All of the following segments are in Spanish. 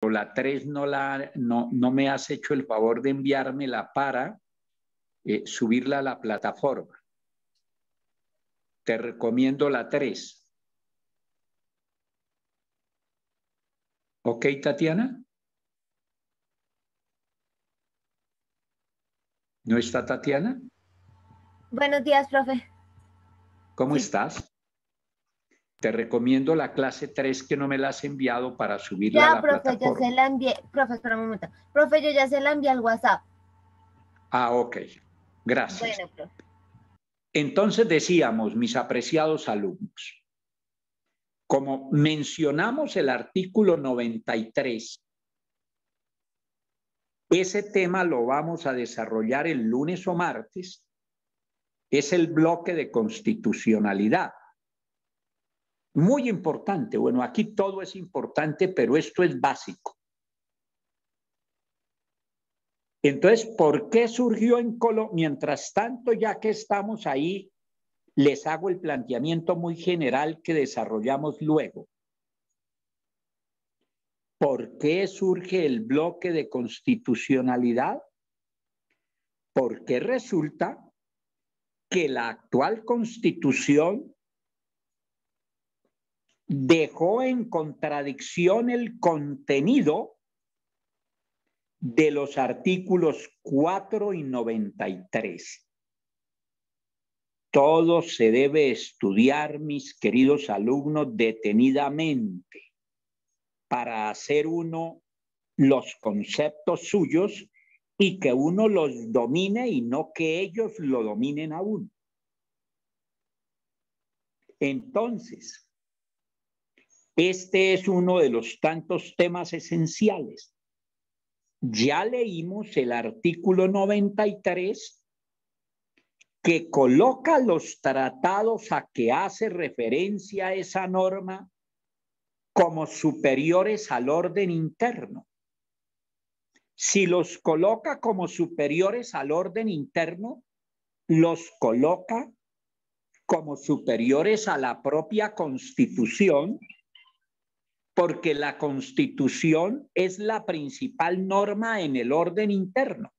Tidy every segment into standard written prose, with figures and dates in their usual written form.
la 3 no me has hecho el favor de enviármela para subirla a la plataforma. Te recomiendo la 3. ¿Ok, Tatiana? ¿No está Tatiana? Buenos días, profe. ¿Cómo Sí. estás? Te recomiendo la clase 3 que no me la has enviado para subirla a la profe, plataforma. Ya se la envié. Profe, espera un momento. Profe, yo ya se la envié al WhatsApp. Ah, ok. Gracias. Bueno, profe. Entonces decíamos, mis apreciados alumnos, como mencionamos el artículo 93, ese tema lo vamos a desarrollar el lunes o martes, es el bloque de constitucionalidad. Muy importante, bueno, aquí todo es importante, pero esto es básico. Entonces, ¿por qué surgió en Colombia? Mientras tanto, ya que estamos ahí, les hago el planteamiento muy general que desarrollamos luego. ¿Por qué surge el bloque de constitucionalidad? Porque resulta que la actual Constitución dejó en contradicción el contenido de los artículos 4 y 93. Todo se debe estudiar, mis queridos alumnos, detenidamente para hacer uno los conceptos suyos y que uno los domine y no que ellos lo dominen a uno. Entonces, este es uno de los tantos temas esenciales. Ya leímos el artículo 93 que coloca los tratados a que hace referencia esa norma como superiores al orden interno. Si los coloca como superiores al orden interno, los coloca como superiores a la propia Constitución, porque la Constitución es la principal norma en el orden interno.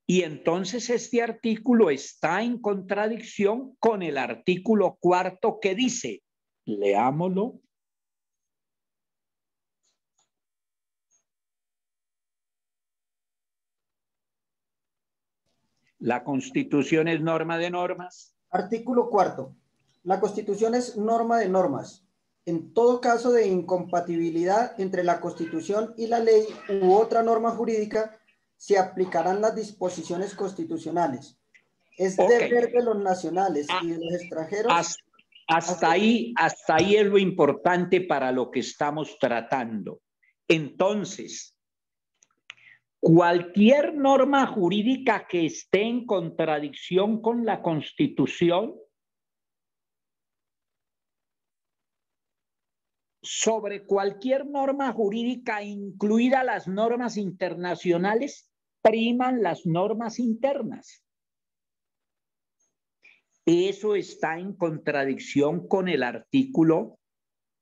Y entonces este artículo está en contradicción con el artículo 4 que dice, leámoslo. La Constitución es norma de normas. Artículo 4. La Constitución es norma de normas. En todo caso de incompatibilidad entre la Constitución y la ley u otra norma jurídica, se aplicarán las disposiciones constitucionales. Es deber de los nacionales y de los extranjeros. Hasta ahí es lo importante para lo que estamos tratando. Entonces, cualquier norma jurídica que esté en contradicción con la Constitución, sobre cualquier norma jurídica, incluidas las normas internacionales, priman las normas internas. Eso está en contradicción con el artículo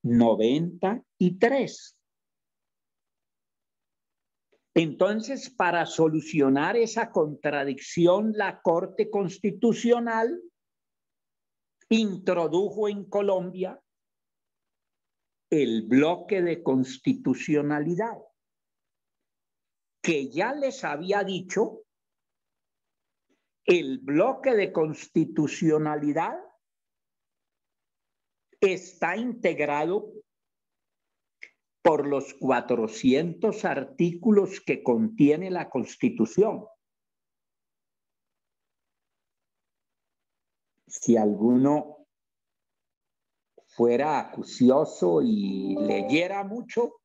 93. Entonces, para solucionar esa contradicción, la Corte Constitucional introdujo en Colombia el bloque de constitucionalidad, que ya les había dicho, el bloque de constitucionalidad está integrado por los 400 artículos que contiene la Constitución. Si alguno fuera acucioso y leyera mucho,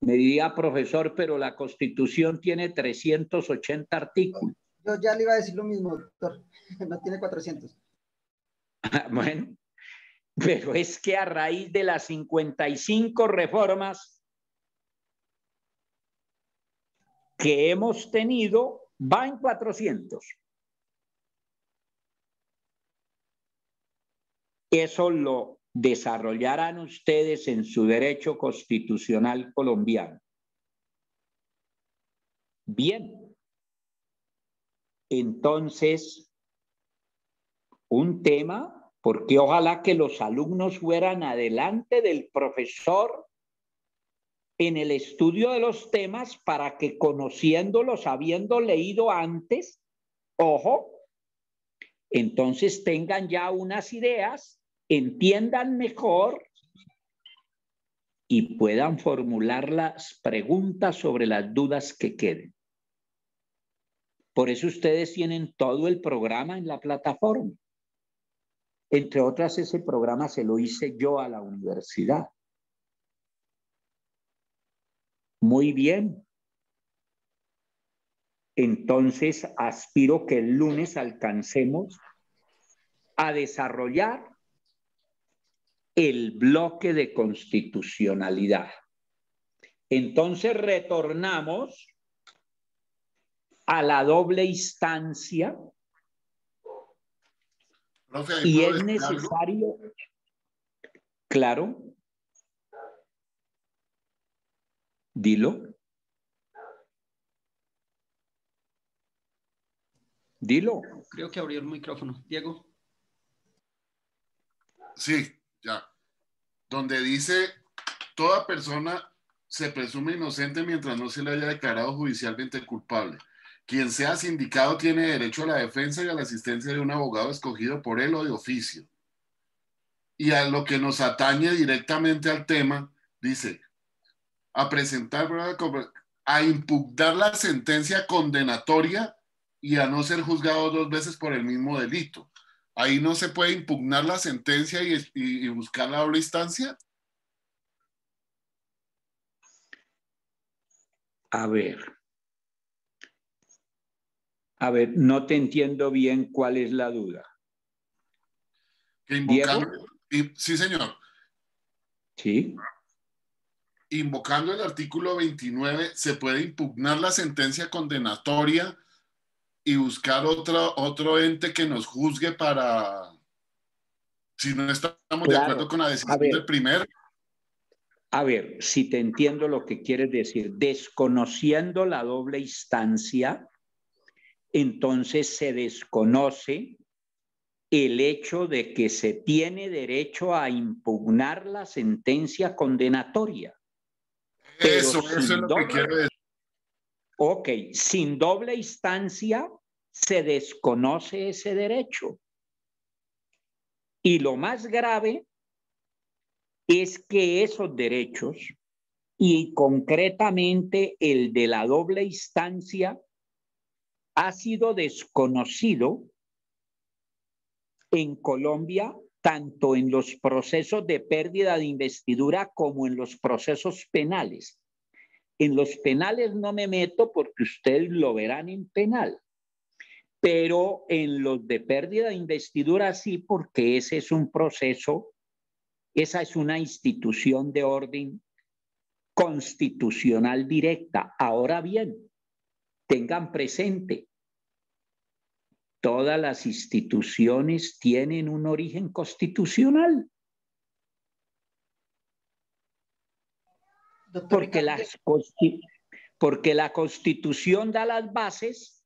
me diría, profesor, pero la Constitución tiene 380 artículos. Yo ya le iba a decir lo mismo, doctor. No tiene 400. Bueno, pero es que a raíz de las 55 reformas que hemos tenido, va en 400. Eso lo desarrollarán ustedes en su derecho constitucional colombiano. Bien, entonces, un tema, porque ojalá que los alumnos fueran adelante del profesor en el estudio de los temas para que conociéndolos, habiendo leído antes, ojo, entonces tengan ya unas ideas, entiendan mejor y puedan formular las preguntas sobre las dudas que queden. Por eso ustedes tienen todo el programa en la plataforma. Entre otras, ese programa se lo hice yo a la universidad. Muy bien. Entonces, aspiro que el lunes alcancemos a desarrollar el bloque de constitucionalidad. Entonces, retornamos a la doble instancia. Profe, y es necesario, claro, dilo. Dilo. Creo que abrió el micrófono. Diego. Sí, ya. Donde dice, toda persona se presume inocente mientras no se le haya declarado judicialmente culpable. Quien sea sindicado tiene derecho a la defensa y a la asistencia de un abogado escogido por él o de oficio. Y a lo que nos atañe directamente al tema, dice, a presentar, a impugnar la sentencia condenatoria y a no ser juzgado 2 veces por el mismo delito. Ahí no se puede impugnar la sentencia y buscar la doble instancia. A ver, no te entiendo bien cuál es la duda. Que invocando, sí, señor. Sí. Invocando el artículo 29, se puede impugnar la sentencia condenatoria y buscar otro ente que nos juzgue para, si no estamos de acuerdo con la decisión del primer. A ver, si te entiendo lo que quieres decir, desconociendo la doble instancia, entonces se desconoce el hecho de que se tiene derecho a impugnar la sentencia condenatoria. Eso es lo que quiero decir. Ok, sin doble instancia se desconoce ese derecho. Y lo más grave es que esos derechos, y concretamente el de la doble instancia, ha sido desconocido en Colombia, tanto en los procesos de pérdida de investidura como en los procesos penales. En los penales no me meto porque ustedes lo verán en penal, pero en los de pérdida de investidura sí, porque ese es un proceso, esa es una institución de orden constitucional directa. Ahora bien, tengan presente, todas las instituciones tienen un origen constitucional. Porque la Constitución da las bases,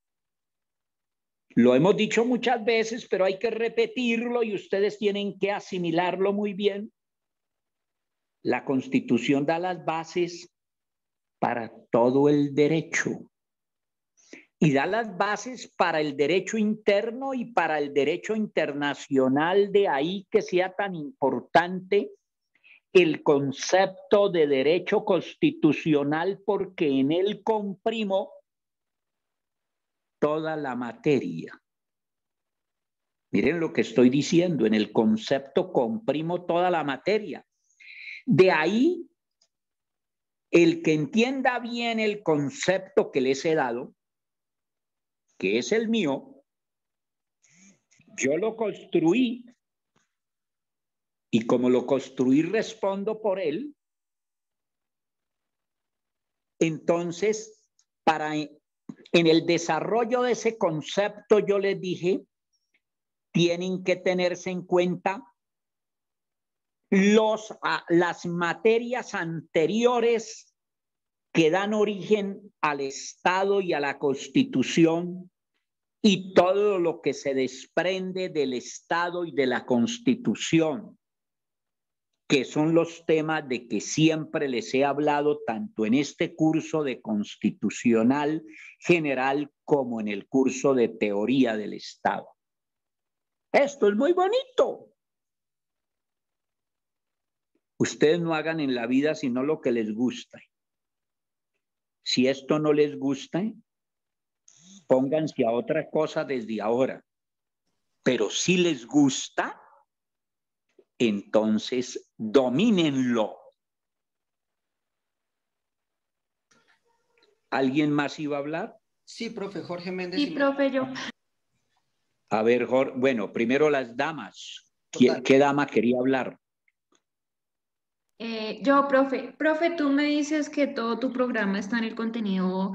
lo hemos dicho muchas veces, pero hay que repetirlo y ustedes tienen que asimilarlo muy bien. La Constitución da las bases para todo el derecho y da las bases para el derecho interno y para el derecho internacional, de ahí que sea tan importante el concepto de derecho constitucional, porque en él comprimo toda la materia. Miren lo que estoy diciendo, en el concepto comprimo toda la materia. De ahí, el que entienda bien el concepto que les he dado, que es el mío, yo lo construí y como lo construí respondo por él. Entonces, en el desarrollo de ese concepto yo les dije, tienen que tenerse en cuenta las materias anteriores que dan origen al Estado y a la Constitución y todo lo que se desprende del Estado y de la Constitución, que son los temas de que siempre les he hablado tanto en este curso de Constitucional General como en el curso de Teoría del Estado. Esto es muy bonito. Ustedes no hagan en la vida sino lo que les gusta. Si esto no les gusta, pónganse a otra cosa desde ahora. Pero si les gusta, entonces domínenlo. ¿Alguien más iba a hablar? Sí, profe, Jorge Méndez. Sí, profe, yo. A ver, Jorge, bueno, primero las damas. Total. ¿Qué dama quería hablar? Yo, profe, tú me dices que todo tu programa está en el contenido,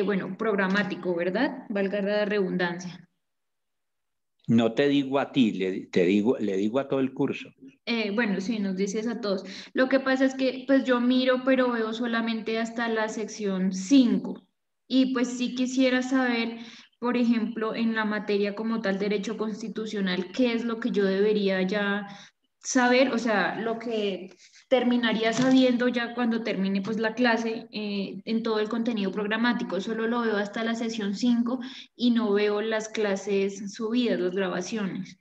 bueno, programático, ¿verdad? Valga la redundancia. No te digo a ti, le digo a todo el curso. Bueno, sí, nos dices a todos. Lo que pasa es que, pues yo miro, pero veo solamente hasta la sección 5. Y pues sí quisiera saber, por ejemplo, en la materia como tal, derecho constitucional, qué es lo que yo debería ya saber, o sea, lo que terminaría sabiendo ya cuando termine pues la clase en todo el contenido programático. Solo lo veo hasta la sesión 5 y no veo las clases subidas, las grabaciones.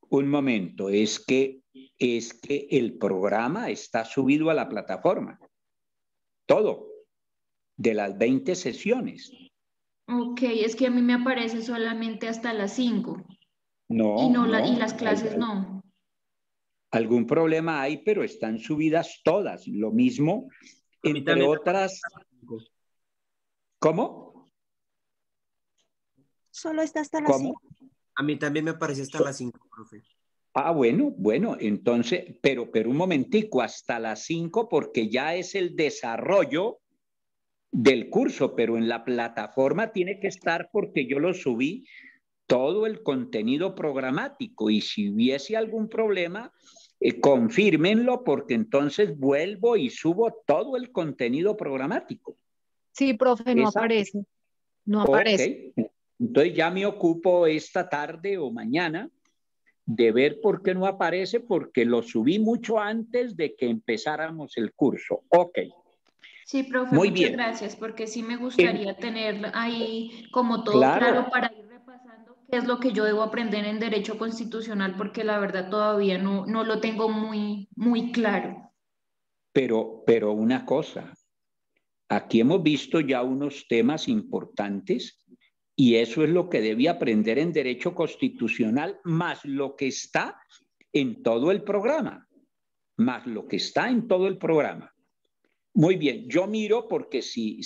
Un momento, es que el programa está subido a la plataforma. Todo, de las 20 sesiones. Ok, es que a mí me aparece solamente hasta las 5 No, y, y no. las clases no. Algún problema hay, pero están subidas todas. Lo mismo, entre otras. ¿Cómo? Solo está hasta las 5. A mí también me aparece hasta las 5, profe. Ah, bueno, entonces, pero un momentico, hasta las 5, porque ya es el desarrollo del curso, pero en la plataforma tiene que estar porque yo lo subí todo el contenido programático y si hubiese algún problema, confírmenlo porque entonces vuelvo y subo todo el contenido programático. Sí, profe, no aparece. No aparece. Ok, entonces ya me ocupo esta tarde o mañana de ver por qué no aparece, porque lo subí mucho antes de que empezáramos el curso. Ok. Sí, profe, Muy muchas bien. gracias, porque sí me gustaría tener ahí como todo Claro. claro para ir repasando qué es lo que yo debo aprender en Derecho Constitucional, porque la verdad todavía no lo tengo muy claro. Pero una cosa, aquí hemos visto ya unos temas importantes y eso es lo que debe aprender en Derecho Constitucional, más lo que está en todo el programa, Muy bien, yo miro porque si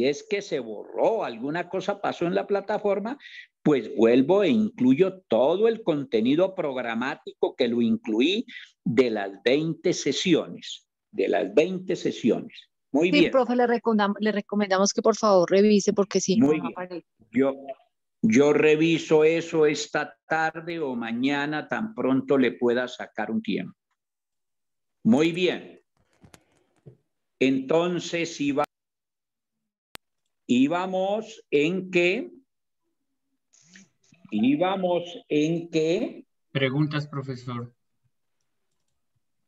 es que se borró, alguna cosa pasó en la plataforma, pues vuelvo e incluyo todo el contenido programático que lo incluí de las 20 sesiones, Muy Sí, bien. profe, le recomendamos que por favor revise porque si no, Muy no bien. aparece. Yo reviso eso esta tarde o mañana, tan pronto le pueda sacar un tiempo. Muy bien. Entonces, íbamos en qué. Preguntas, profesor.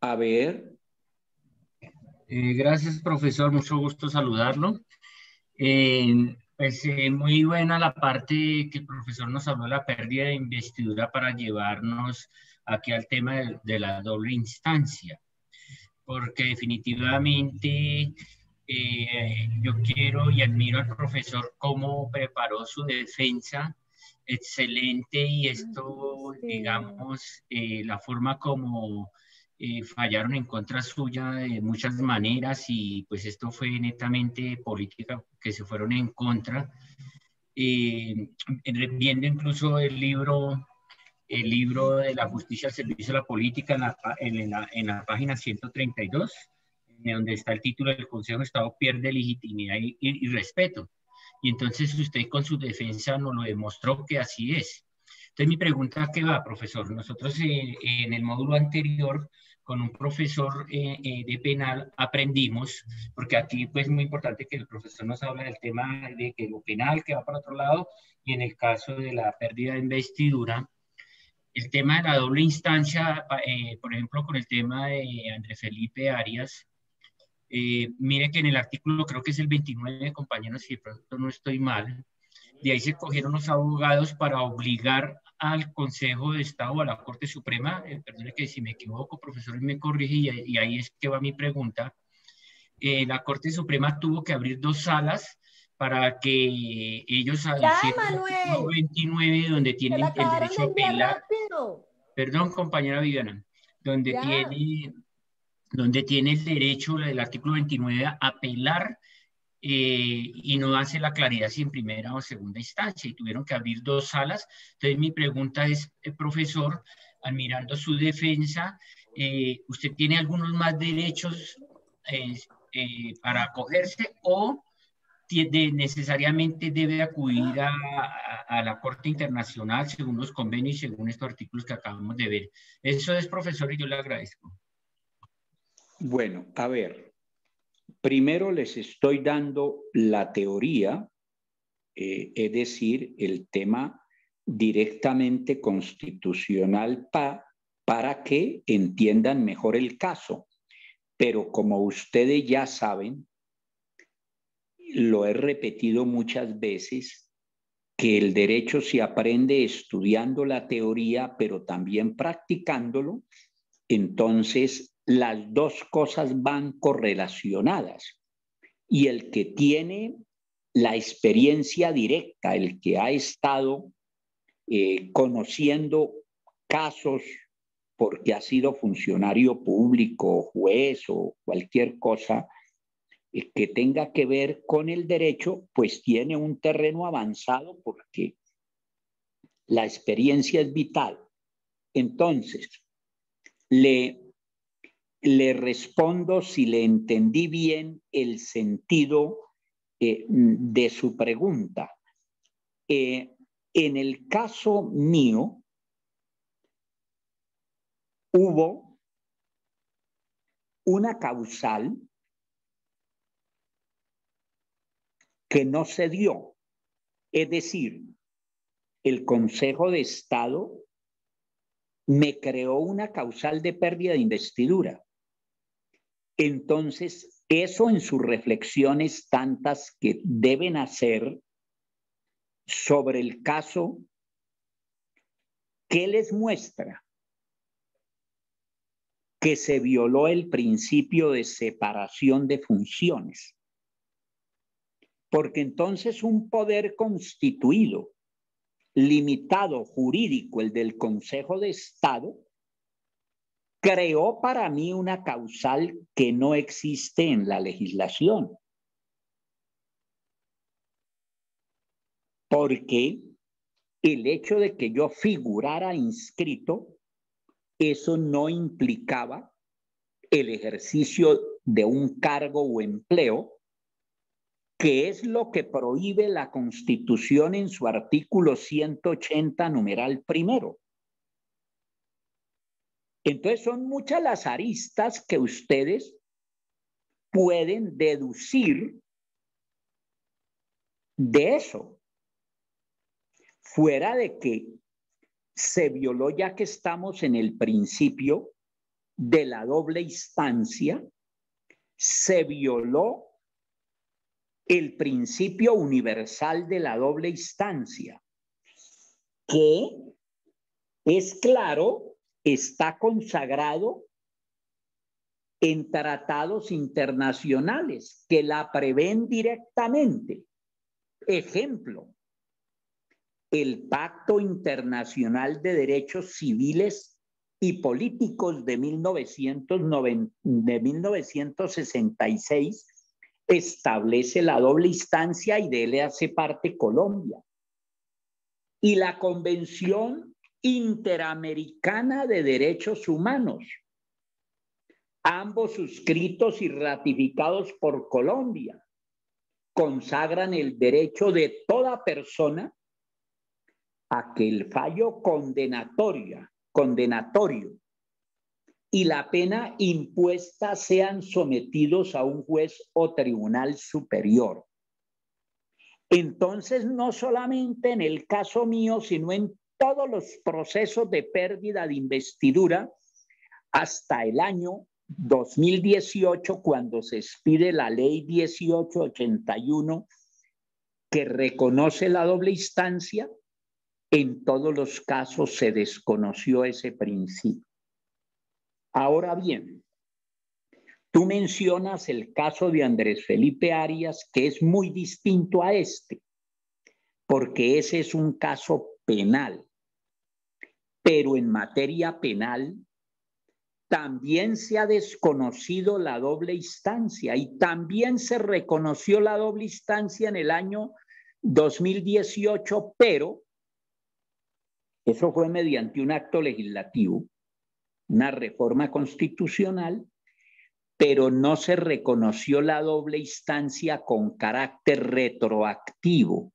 A ver. Gracias, profesor. Mucho gusto saludarlo. Muy buena la parte que el profesor nos habló de la pérdida de investidura para llevarnos aquí al tema de la doble instancia. Porque definitivamente yo quiero y admiro al profesor cómo preparó su defensa, excelente, y esto, Sí. digamos, la forma como fallaron en contra suya de muchas maneras y pues esto fue netamente política, que se fueron en contra. Viendo incluso el libro de la justicia al servicio de la política en la página 132, donde está el título del Consejo de Estado pierde legitimidad y respeto. Y entonces usted con su defensa nos lo demostró que así es. Entonces mi pregunta, ¿qué va, profesor? Nosotros en el módulo anterior con un profesor de penal aprendimos, porque aquí pues es muy importante que el profesor nos habla del tema de que lo penal que va para otro lado, y en el caso de la pérdida de investidura, el tema de la doble instancia, por ejemplo, con el tema de Andrés Felipe Arias, mire que en el artículo, creo que es el 29, compañeros, si de pronto no estoy mal, de ahí se cogieron los abogados para obligar al Consejo de Estado o a la Corte Suprema, perdone que si me equivoco, profesor, me corrige, y ahí es que va mi pregunta. La Corte Suprema tuvo que abrir 2 salas para que ellos hicieran el artículo 29, donde tienen el derecho a apelar. Perdón, compañera Viviana, donde tiene el derecho del artículo 29 a apelar, y no hace la claridad si en primera o segunda instancia, y tuvieron que abrir 2 salas. Entonces mi pregunta es, profesor, admirando su defensa, ¿usted tiene algunos más derechos para acogerse, o necesariamente debe acudir a la Corte Internacional según los convenios y según estos artículos que acabamos de ver? Eso es, profesor, y yo le agradezco. Bueno, a ver, primero les estoy dando la teoría, es decir, el tema directamente constitucional para que entiendan mejor el caso. Pero como ustedes ya saben, lo he repetido muchas veces, que el derecho se aprende estudiando la teoría, pero también practicándolo. Entonces, las 2 cosas van correlacionadas. Y el que tiene la experiencia directa, el que ha estado conociendo casos porque ha sido funcionario público, juez o cualquier cosa que tenga que ver con el derecho, pues tiene un terreno avanzado porque la experiencia es vital. Entonces, le respondo si le entendí bien el sentido de su pregunta. En el caso mío, hubo una causal que no se dio. Es decir, el Consejo de Estado me creó una causal de pérdida de investidura. Entonces, eso en sus reflexiones tantas que deben hacer sobre el caso, ¿qué les muestra? Que se violó el principio de separación de funciones. Porque entonces un poder constituido, limitado, jurídico, el del Consejo de Estado, creó para mí una causal que no existe en la legislación. Porque el hecho de que yo figurara inscrito, eso no implicaba el ejercicio de un cargo o empleo, que es lo que prohíbe la Constitución en su artículo 180, numeral primero. Entonces son muchas las aristas que ustedes pueden deducir de eso. Fuera de que se violó, ya que estamos en el principio de la doble instancia, se violó el principio universal de la doble instancia, que es claro, está consagrado en tratados internacionales que la prevén directamente. Ejemplo, el Pacto Internacional de Derechos Civiles y Políticos de 1966 establece la doble instancia y de él hace parte Colombia. Y la Convención Interamericana de Derechos Humanos, ambos suscritos y ratificados por Colombia, consagran el derecho de toda persona a que el fallo condenatorio y la pena impuesta sean sometidos a un juez o tribunal superior. Entonces, no solamente en el caso mío, sino en todos los procesos de pérdida de investidura hasta el año 2018, cuando se expide la ley 1881, que reconoce la doble instancia, en todos los casos se desconoció ese principio. Ahora bien, tú mencionas el caso de Andrés Felipe Arias, que es muy distinto a este, porque ese es un caso penal. Pero en materia penal también se ha desconocido la doble instancia y también se reconoció la doble instancia en el año 2018, pero eso fue mediante un acto legislativo, una reforma constitucional, pero no se reconoció la doble instancia con carácter retroactivo.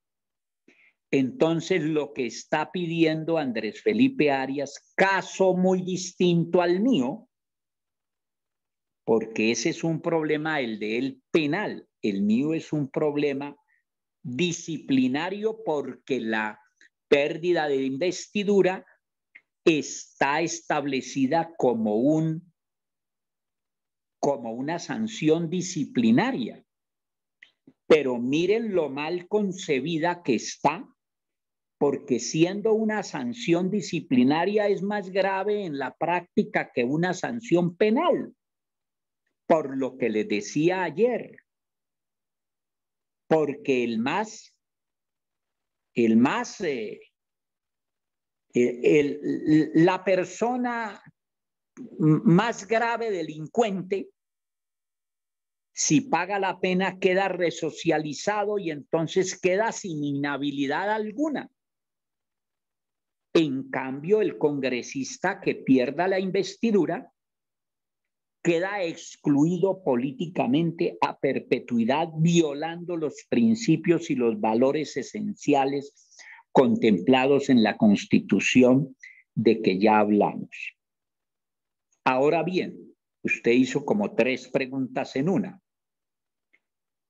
Entonces, lo que está pidiendo Andrés Felipe Arias, caso muy distinto al mío, porque ese es un problema, el de él penal, el mío es un problema disciplinario porque la pérdida de investidura está establecida como una sanción disciplinaria. Pero miren lo mal concebida que está, porque siendo una sanción disciplinaria es más grave en la práctica que una sanción penal, por lo que les decía ayer, porque la persona más grave delincuente, si paga la pena, queda resocializado y entonces queda sin inhabilidad alguna. En cambio, el congresista que pierda la investidura queda excluido políticamente a perpetuidad, violando los principios y los valores esenciales contemplados en la Constitución de que ya hablamos. Ahora bien, usted hizo como 3 preguntas en una.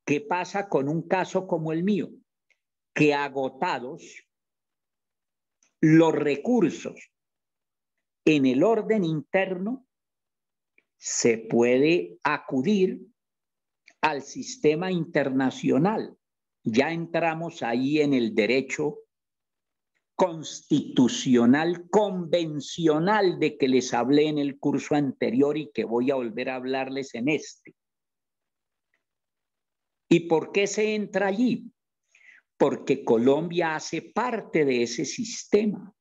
¿Qué pasa con un caso como el mío? Que agotados los recursos en el orden interno, se puede acudir al sistema internacional. Ya entramos ahí en el derecho constitucional convencional de que les hablé en el curso anterior y que voy a volver a hablarles en este. ¿Y por qué se entra allí? Porque Colombia hace parte de ese sistema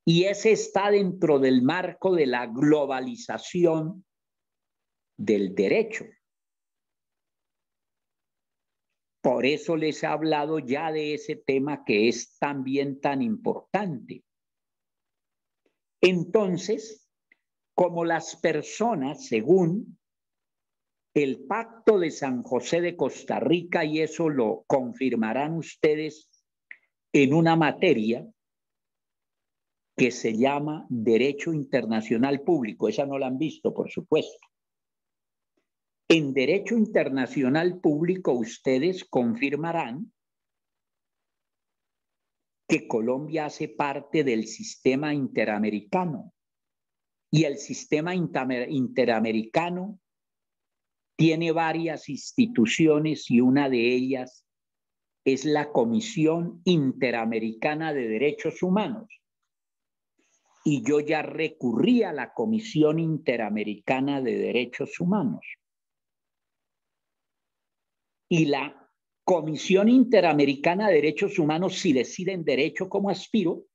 y ese está dentro del marco de la globalización del derecho. Por eso les he hablado ya de ese tema que es también tan importante. Entonces, como las personas, según el Pacto de San José de Costa Rica, y eso lo confirmarán ustedes en una materia que se llama Derecho Internacional Público, esa no la han visto, por supuesto. En Derecho Internacional Público ustedes confirmarán que Colombia hace parte del sistema interamericano y el sistema interamericano tiene varias instituciones y una de ellas es la Comisión Interamericana de Derechos Humanos. Y yo ya recurrí a la Comisión Interamericana de Derechos Humanos. Y la Comisión Interamericana de Derechos Humanos, si decide en derecho como aspiro,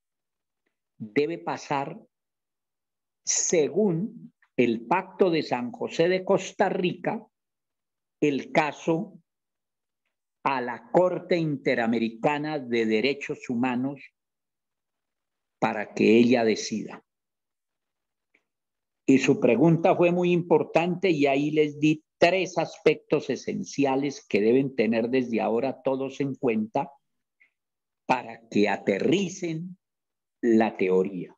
debe pasar, según el Pacto de San José de Costa Rica, el caso a la Corte Interamericana de Derechos Humanos para que ella decida. Y su pregunta fue muy importante y ahí les di 3 aspectos esenciales que deben tener desde ahora todos en cuenta para que aterricen la teoría.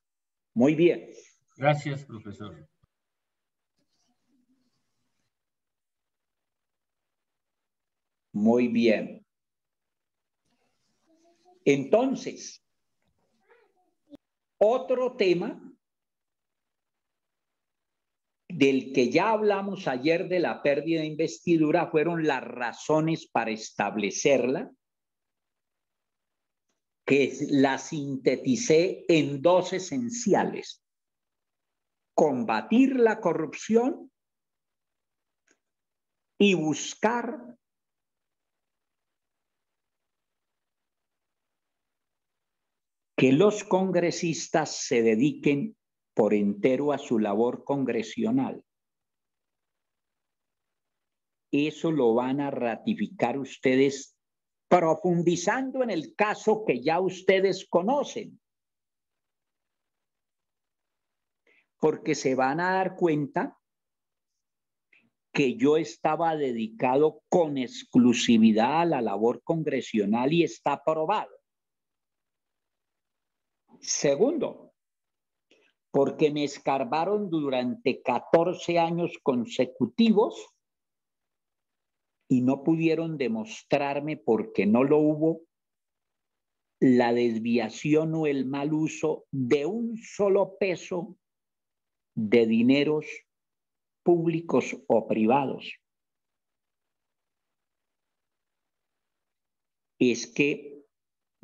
Muy bien. Gracias, profesor. Muy bien. Entonces, otro tema del que ya hablamos ayer de la pérdida de investidura fueron las razones para establecerla, que la sinteticé en dos esenciales: combatir la corrupción y buscar que los congresistas se dediquen por entero a su labor congresional. Eso lo van a ratificar ustedes profundizando en el caso que ya ustedes conocen, porque se van a dar cuenta que yo estaba dedicado con exclusividad a la labor congresional y está probado. Segundo, porque me escarbaron durante 14 años consecutivos y no pudieron demostrarme, porque no lo hubo, la desviación o el mal uso de un solo peso de dineros públicos o privados. Es que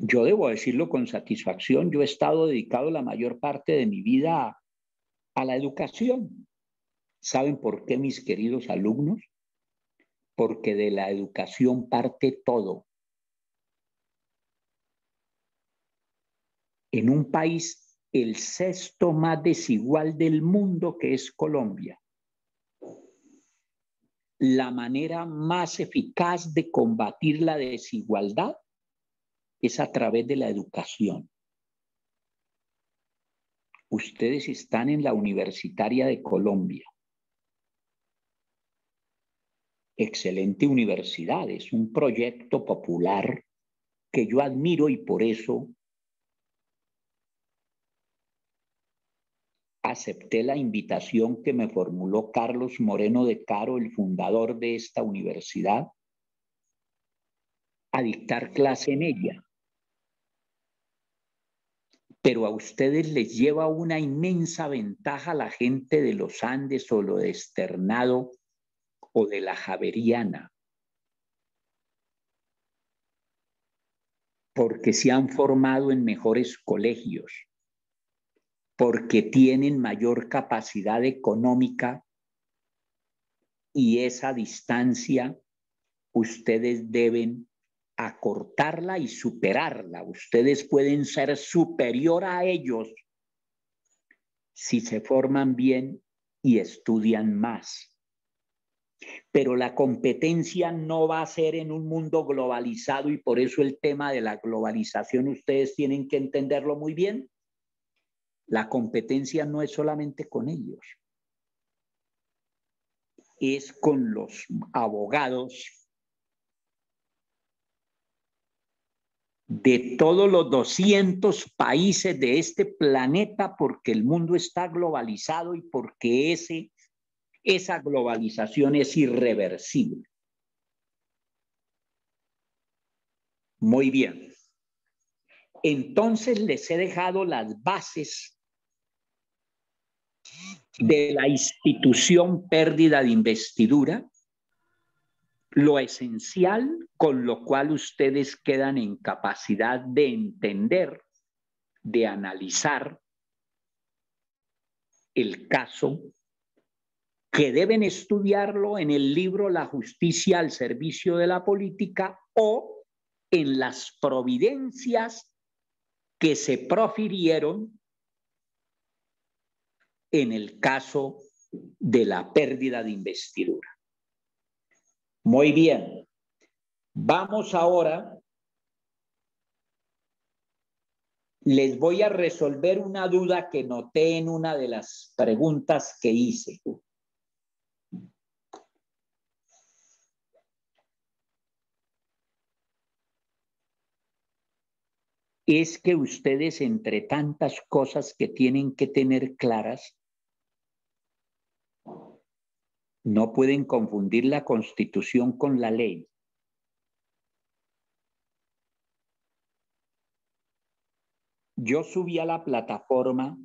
yo debo decirlo con satisfacción, yo he estado dedicado la mayor parte de mi vida a la educación. ¿Saben por qué, mis queridos alumnos? Porque de la educación parte todo. En un país, el sexto más desigual del mundo, que es Colombia, la manera más eficaz de combatir la desigualdad es a través de la educación. Ustedes están en la Universitaria de Colombia. Excelente universidad, es un proyecto popular que yo admiro y por eso acepté la invitación que me formuló Carlos Moreno de Caro, el fundador de esta universidad, a dictar clase en ella. Pero a ustedes les lleva una inmensa ventaja la gente de los Andes o lo de Externado o de la Javeriana, porque se han formado en mejores colegios, porque tienen mayor capacidad económica y esa distancia ustedes deben acortarla y superarla. Ustedes pueden ser superior a ellos si se forman bien y estudian más. Pero la competencia no va a ser en un mundo globalizado y por eso el tema de la globalización ustedes tienen que entenderlo muy bien. La competencia no es solamente con ellos, es con los abogados de todos los 200 países de este planeta, porque el mundo está globalizado y porque esa globalización es irreversible. Muy bien. Entonces les he dejado las bases de la institución pérdida de investidura, lo esencial con lo cual ustedes quedan en capacidad de entender, de analizar el caso, que deben estudiarlo en el libro La justicia al servicio de la política o en las providencias que se profirieron en el caso de la pérdida de investidura. Muy bien. Vamos ahora. Les voy a resolver una duda que noté en una de las preguntas que hice. Es que ustedes, entre tantas cosas que tienen que tener claras, no pueden confundir la Constitución con la ley. Yo subí a la plataforma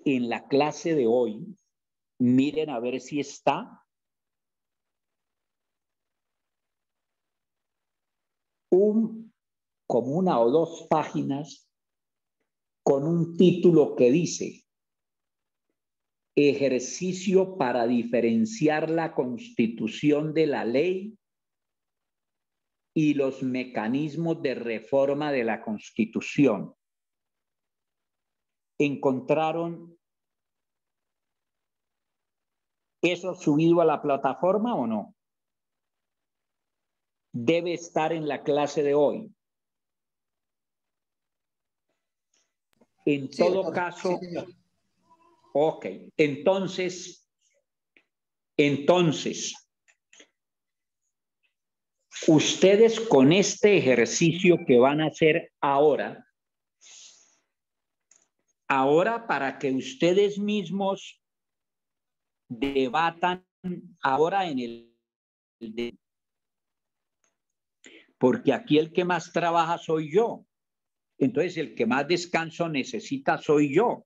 en la clase de hoy. Miren a ver si está. Como una o dos páginas con un título que dice Ejercicio para diferenciar la Constitución de la ley y los mecanismos de reforma de la Constitución. ¿Encontraron eso subido a la plataforma o no? Debe estar en la clase de hoy. En Sí, todo doctor. caso, Sí, señor. ok, entonces, ustedes con este ejercicio que van a hacer ahora para que ustedes mismos debatan ahora en porque aquí el que más trabaja soy yo. Entonces, el que más descanso necesita soy yo.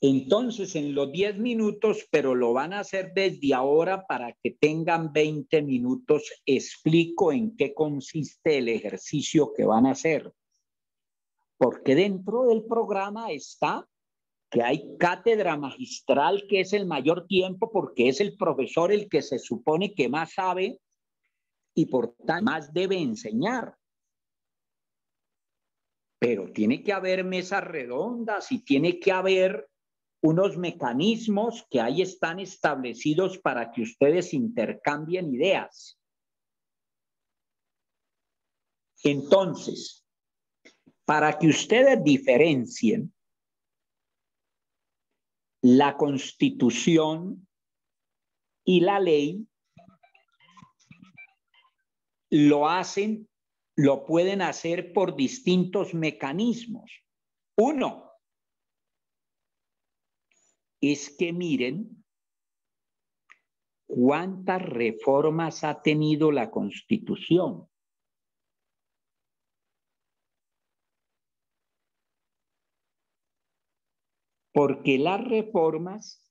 Entonces, en los 10 minutos, pero lo van a hacer desde ahora para que tengan 20 minutos, explico en qué consiste el ejercicio que van a hacer. Porque dentro del programa está que hay cátedra magistral, que es el mayor tiempo, porque es el profesor el que se supone que más sabe y por tanto más debe enseñar. Pero tiene que haber mesas redondas y tiene que haber unos mecanismos que ahí están establecidos para que ustedes intercambien ideas. Entonces, para que ustedes diferencien la Constitución y la ley, lo pueden hacer por distintos mecanismos. Uno es que miren cuántas reformas ha tenido la Constitución. Porque las reformas,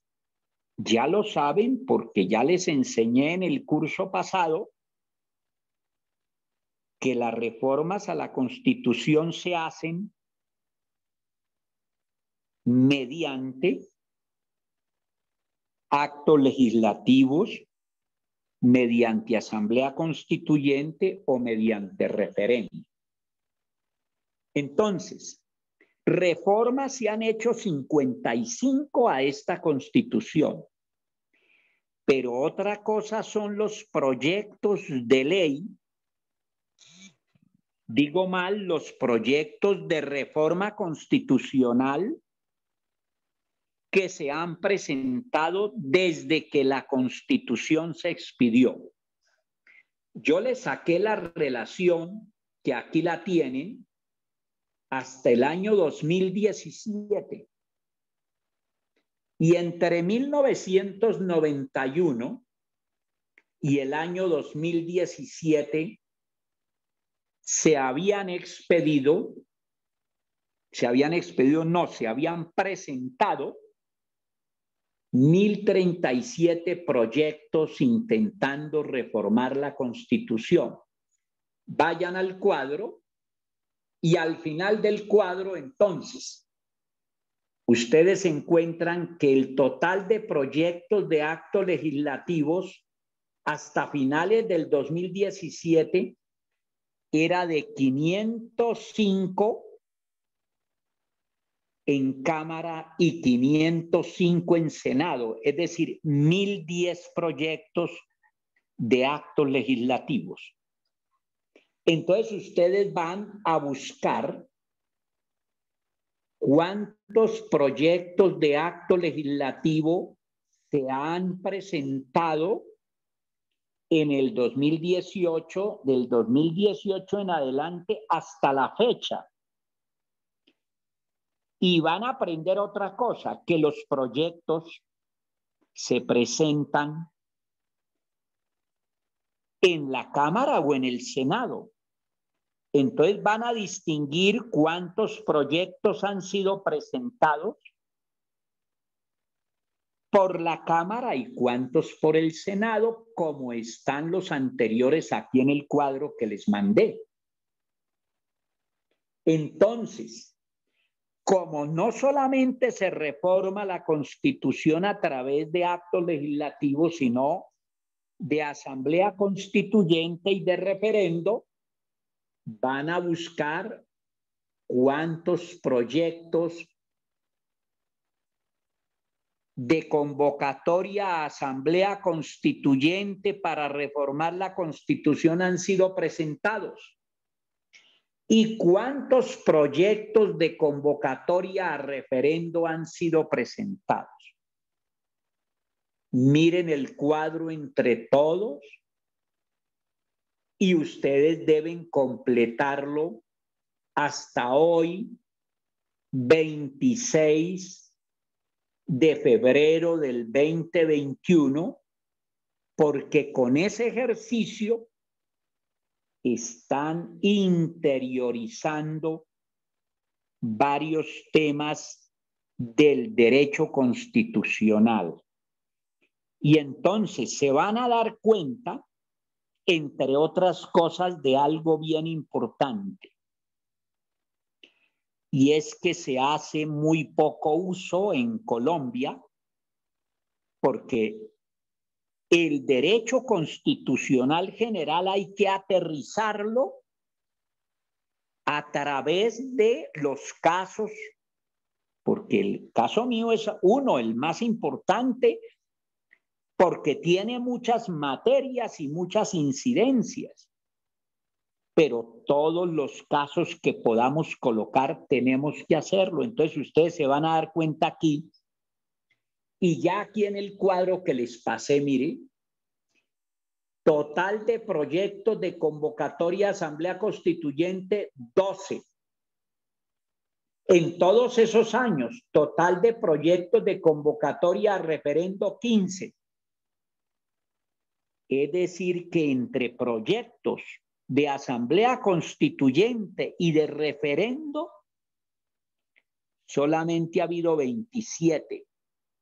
ya lo saben, porque ya les enseñé en el curso pasado, que las reformas a la Constitución se hacen mediante actos legislativos, mediante asamblea constituyente o mediante referéndum. Entonces, reformas se han hecho 55 a esta Constitución, pero otra cosa son los proyectos de ley, digo mal, los proyectos de reforma constitucional que se han presentado desde que la Constitución se expidió. Yo les saqué la relación, que aquí la tienen, hasta el año 2017. Y entre 1991 y el año 2017 se habían presentado 1037 proyectos intentando reformar la Constitución. Vayan al cuadro y al final del cuadro, entonces, ustedes encuentran que el total de proyectos de actos legislativos hasta finales del 2017 era de 505 en Cámara y 505 en Senado, es decir, 1010 proyectos de actos legislativos. Entonces ustedes van a buscar cuántos proyectos de acto legislativo se han presentado en el 2018, del 2018 en adelante hasta la fecha. Y van a aprender otra cosa, que los proyectos se presentan en la Cámara o en el Senado. Entonces van a distinguir cuántos proyectos han sido presentados por la Cámara y cuántos por el Senado, como están los anteriores aquí en el cuadro que les mandé. Entonces, como no solamente se reforma la Constitución a través de actos legislativos, sino de asamblea constituyente y de referendo, van a buscar cuántos proyectos de convocatoria a asamblea constituyente para reformar la Constitución han sido presentados y cuántos proyectos de convocatoria a referendo han sido presentados. Miren el cuadro entre todos y ustedes deben completarlo hasta hoy, 26 de febrero del 2021, porque con ese ejercicio están interiorizando varios temas del derecho constitucional. Y entonces se van a dar cuenta, entre otras cosas, de algo bien importante. Y es que se hace muy poco uso en Colombia, porque el derecho constitucional general hay que aterrizarlo a través de los casos, porque el caso mío es el más importante, porque tiene muchas materias y muchas incidencias. Pero todos los casos que podamos colocar tenemos que hacerlo. Entonces ustedes se van a dar cuenta aquí, y ya aquí en el cuadro que les pasé, mire, total de proyectos de convocatoria a asamblea constituyente, 12. En todos esos años, total de proyectos de convocatoria a referendo, 15. Es decir, que entre proyectos de asamblea constituyente y de referendo, solamente ha habido 27,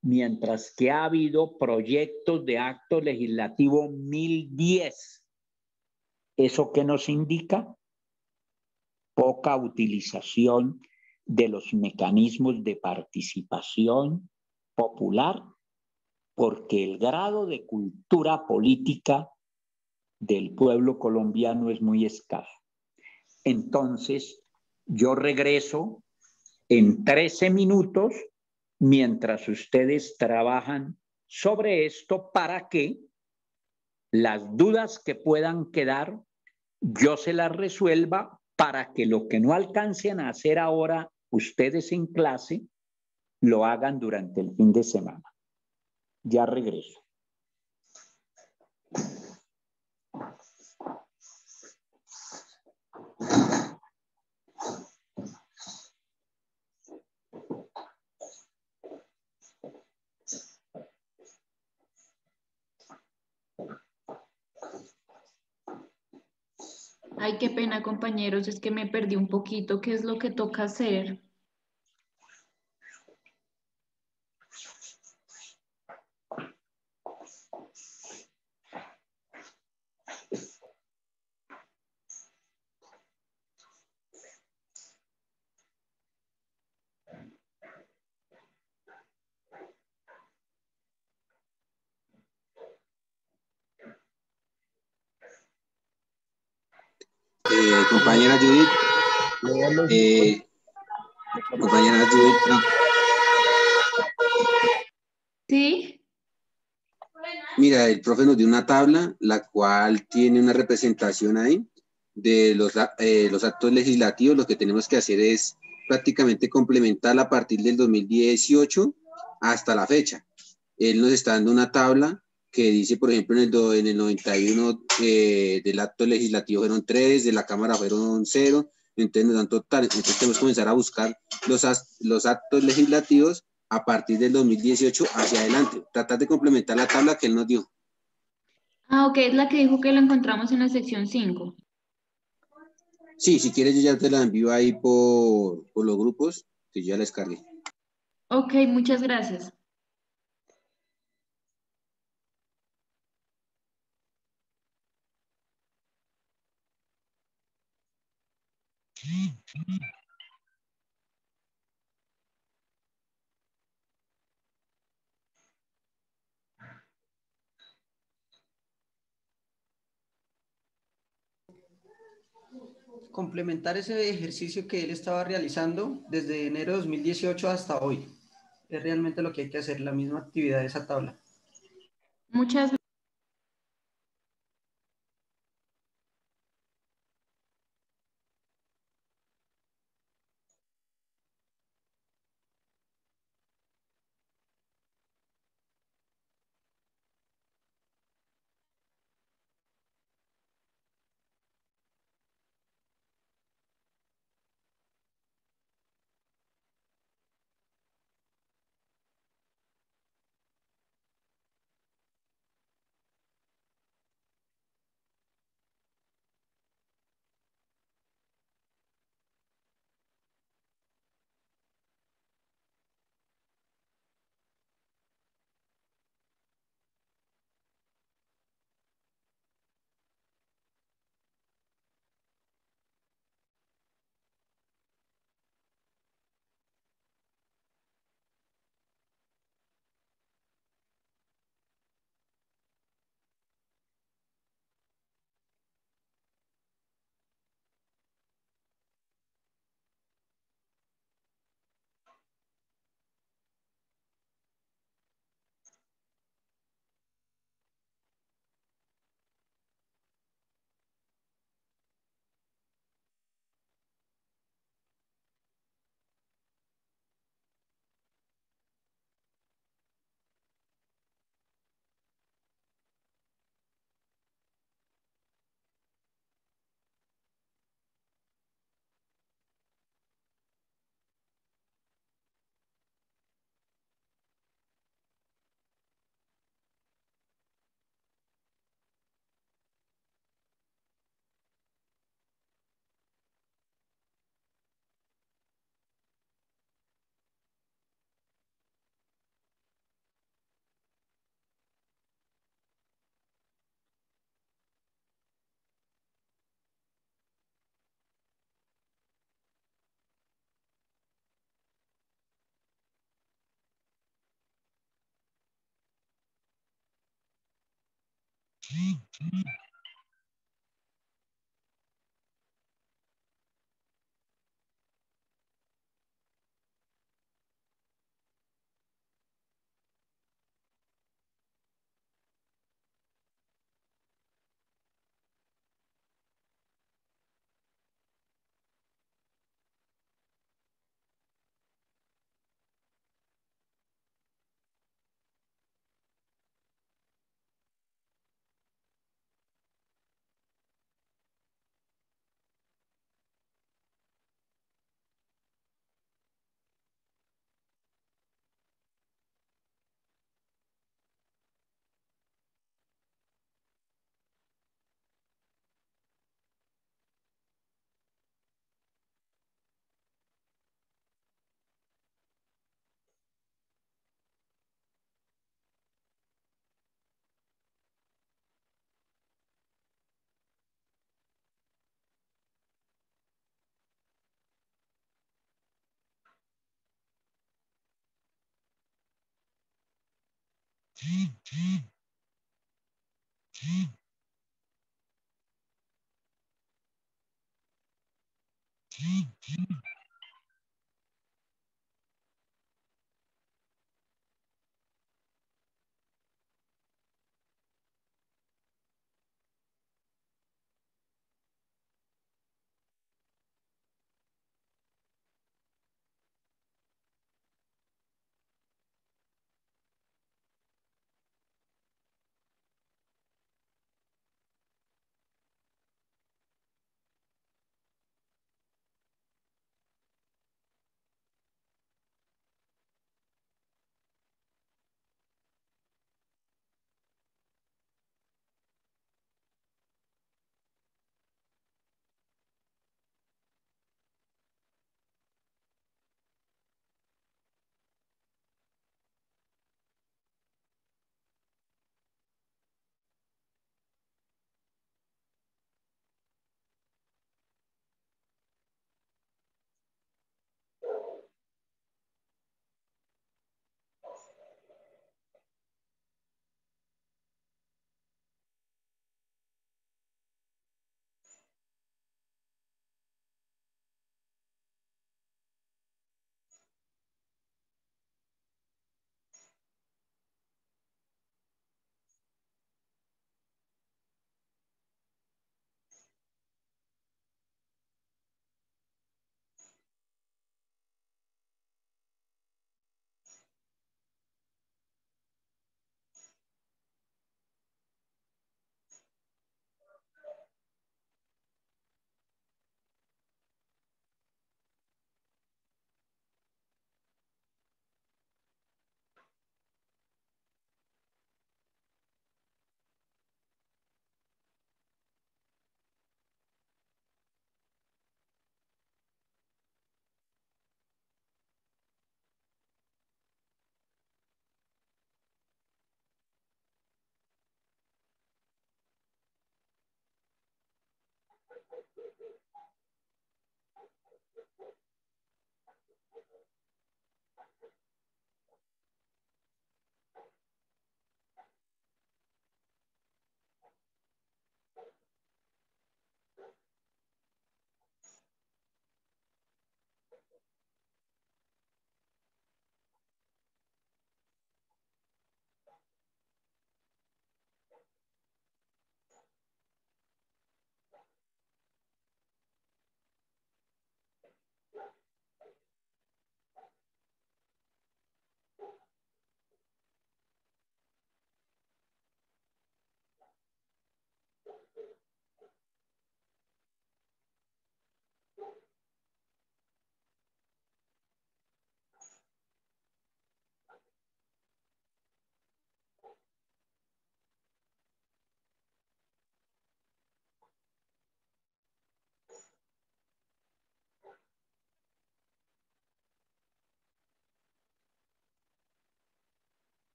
mientras que ha habido proyectos de acto legislativo 1010. ¿Eso qué nos indica? Poca utilización de los mecanismos de participación popular, porque el grado de cultura política del pueblo colombiano es muy escaso. Entonces, yo regreso en 13 minutos mientras ustedes trabajan sobre esto para que las dudas que puedan quedar, yo se las resuelva para que lo que no alcancen a hacer ahora ustedes en clase, lo hagan durante el fin de semana. Ya regreso. Ay, qué pena, compañeros, es que me perdí un poquito. ¿Qué es lo que toca hacer? Compañera Judith. Compañera Judith. ¿Sí? Mira, el profe nos dio una tabla, la cual tiene una representación ahí de los actos legislativos. Lo que tenemos que hacer es prácticamente complementar a partir del 2018 hasta la fecha. Él nos está dando una tabla que dice, por ejemplo, en el 91 del acto legislativo fueron 3, de la Cámara fueron 0, entonces nos dan total. Entonces tenemos que comenzar a buscar los actos legislativos a partir del 2018 hacia adelante. Tratar de complementar la tabla que él nos dio. Ah, ok, es la que dijo que la encontramos en la sección 5. Sí, si quieres yo ya te la envío ahí por los grupos, que yo ya la descargué. Ok, muchas gracias. Complementar ese ejercicio que él estaba realizando desde enero de 2018 hasta hoy. Es realmente lo que hay que hacer, la misma actividad de esa tabla. Muchas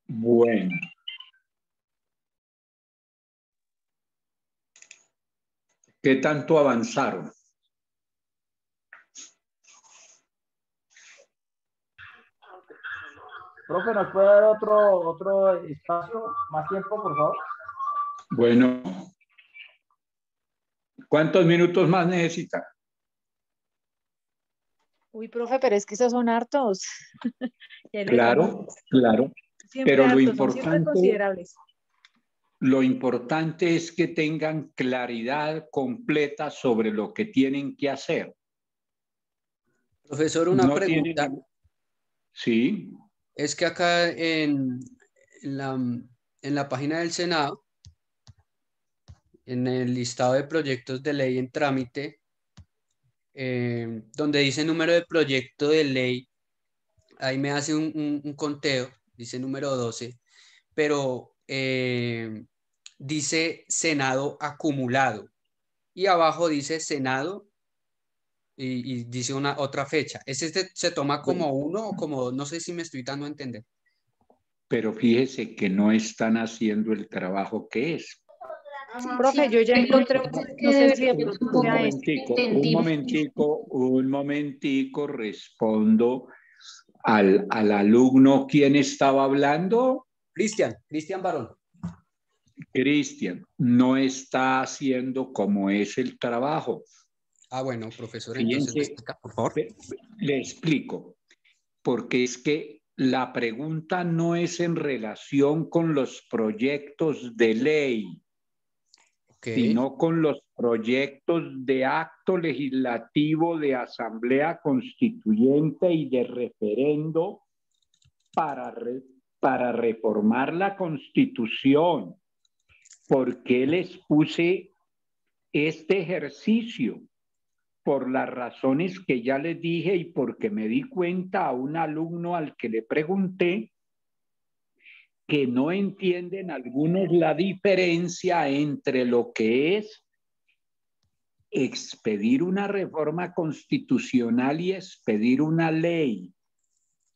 Bueno. ¿Qué tanto avanzaron? Profe, ¿nos puede dar otro espacio, más tiempo, por favor? Bueno. ¿Cuántos minutos más necesita? Uy, profe, pero es que esos son hartos. Claro, claro. Siempre Pero hartos, son siempre considerables. Lo importante es que tengan claridad completa sobre lo que tienen que hacer. Profesor, una pregunta. Sí. Es que acá en la página del Senado, en el listado de proyectos de ley en trámite, donde dice número de proyecto de ley, ahí me hace un conteo, dice número 12, pero dice Senado acumulado y abajo dice Senado y dice otra fecha. ¿Ese se toma como uno o como dos? No sé si me estoy dando a entender. Pero fíjese que no están haciendo el trabajo que es. Profe, yo ya encontré, no sé si de pronto sea un momentico, respondo al alumno. ¿Quién estaba hablando? Cristian Barón. Cristian, no está haciendo como es el trabajo. Ah, bueno, profesor, Fíjense, entonces, por favor. Le explico, porque es que la pregunta no es en relación con los proyectos de ley, sino con los proyectos de acto legislativo, de asamblea constituyente y de referendo para reformar la Constitución. ¿Por qué les puse este ejercicio? Por las razones que ya les dije y porque me di cuenta a un alumno al que le pregunté que no entienden algunos la diferencia entre lo que es expedir una reforma constitucional y expedir una ley.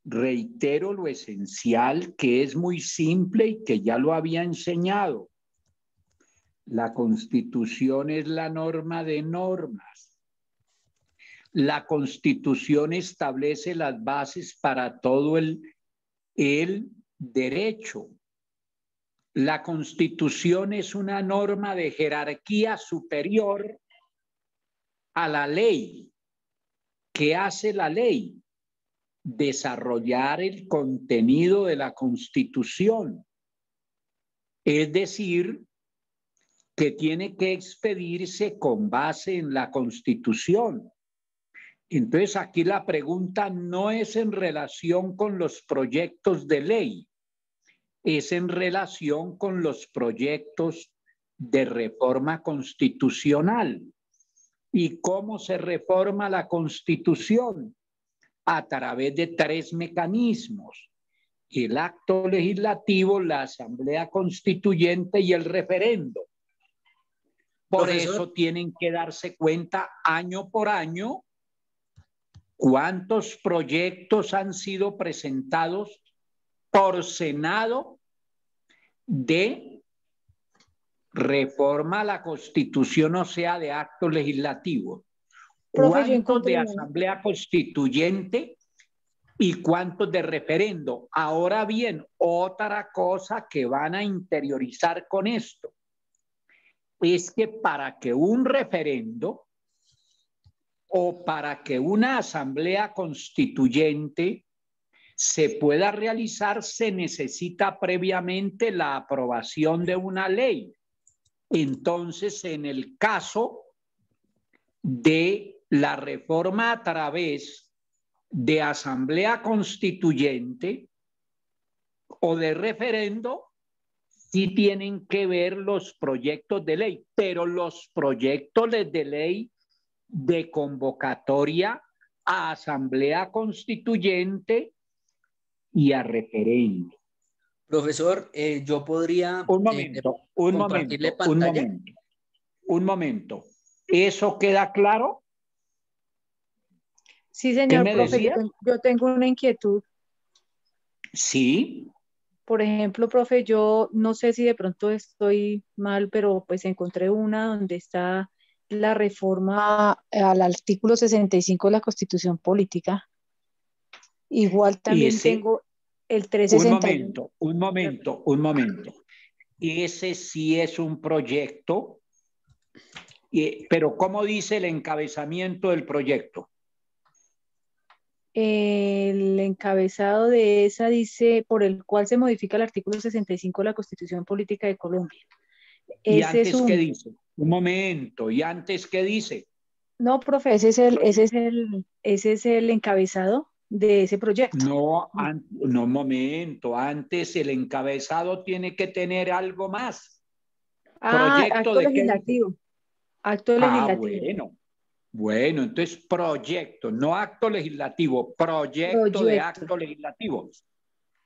Reitero lo esencial, que es muy simple y que ya lo había enseñado. La Constitución es la norma de normas. La Constitución establece las bases para todo el derecho. La Constitución es una norma de jerarquía superior a la ley. ¿Qué hace la ley? Desarrollar el contenido de la Constitución. Es decir, que tiene que expedirse con base en la Constitución. Entonces, aquí la pregunta no es en relación con los proyectos de ley, es en relación con los proyectos de reforma constitucional. ¿Y cómo se reforma la Constitución? A través de 3 mecanismos: el acto legislativo, la asamblea constituyente y el referendo. Por Profesor. eso tienen que darse cuenta año por año cuántos proyectos han sido presentados por Senado de reforma a la Constitución, o sea, de actos legislativos. Profe, yo ¿Cuántos de encontré asamblea constituyente y cuántos de referendo? Ahora bien, otra cosa que van a interiorizar con esto es que para que un referendo o para que una asamblea constituyente se pueda realizar, se necesita previamente la aprobación de una ley. Entonces, en el caso de la reforma a través de asamblea constituyente o de referendo, sí tienen que ver los proyectos de ley, pero los proyectos de ley de convocatoria a asamblea constituyente y a referendo. Profesor, yo podría Un momento, compartirle pantalla. Un momento. ¿Eso queda claro? Sí, señor me profe, decía? yo tengo una inquietud. Sí. Por ejemplo, profe, yo no sé si de pronto estoy mal, pero pues encontré una donde está la reforma al artículo 65 de la Constitución Política. Igual también tengo el 361. Un momento. Ese sí es un proyecto, pero ¿cómo dice el encabezamiento del proyecto? El encabezado de esa dice, por el cual se modifica el artículo 65 de la Constitución Política de Colombia. ¿Y Ese antes es qué dice? Un momento, ¿y antes qué dice? No, profe, ese es el encabezado de ese proyecto. No, un momento, antes el encabezado tiene que tener algo más. ¿Proyecto acto de legislativo. Acto legislativo. Bueno, entonces proyecto, no acto legislativo, proyecto de acto legislativo.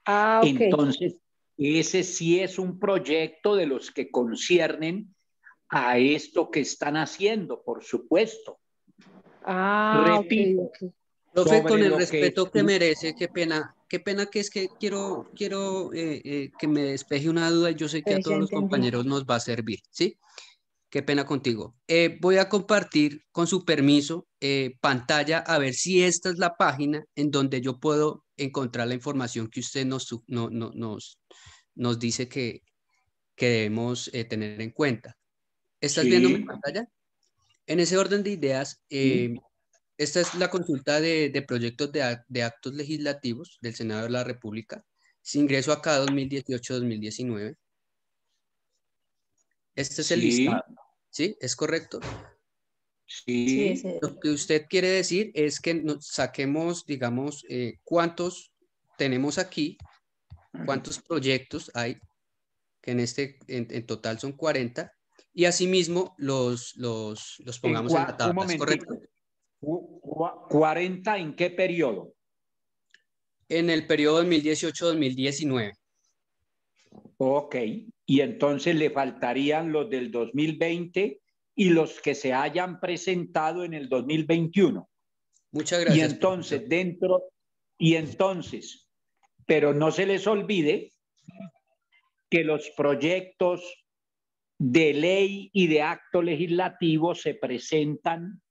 Ok. Entonces, ese sí es un proyecto de los que conciernen a esto que están haciendo, por supuesto. Repito, ok. Profe, con el respeto que merece, qué pena que es que quiero que me despeje una duda y yo sé que a todos los compañeros nos va a servir, ¿sí? Qué pena contigo. Voy a compartir, con su permiso, pantalla, a ver si esta es la página en donde yo puedo encontrar la información que usted nos dice que debemos tener en cuenta. ¿Estás viendo mi pantalla? En ese orden de ideas, esta es la consulta de proyectos de actos legislativos del Senado de la República. Se ingresó acá 2018-2019. Este es el listado. ¿Sí? ¿Es correcto? Sí. Lo que usted quiere decir es que nos saquemos, digamos, cuántos tenemos aquí, cuántos proyectos hay, que en total son 40, y asimismo los pongamos en la tabla. ¿Es correcto? ¿40 en qué periodo? En el periodo 2018-2019. Ok, y entonces le faltarían los del 2020 y los que se hayan presentado en el 2021. Muchas gracias. Y entonces, pero no se les olvide que los proyectos de ley y de acto legislativo se presentan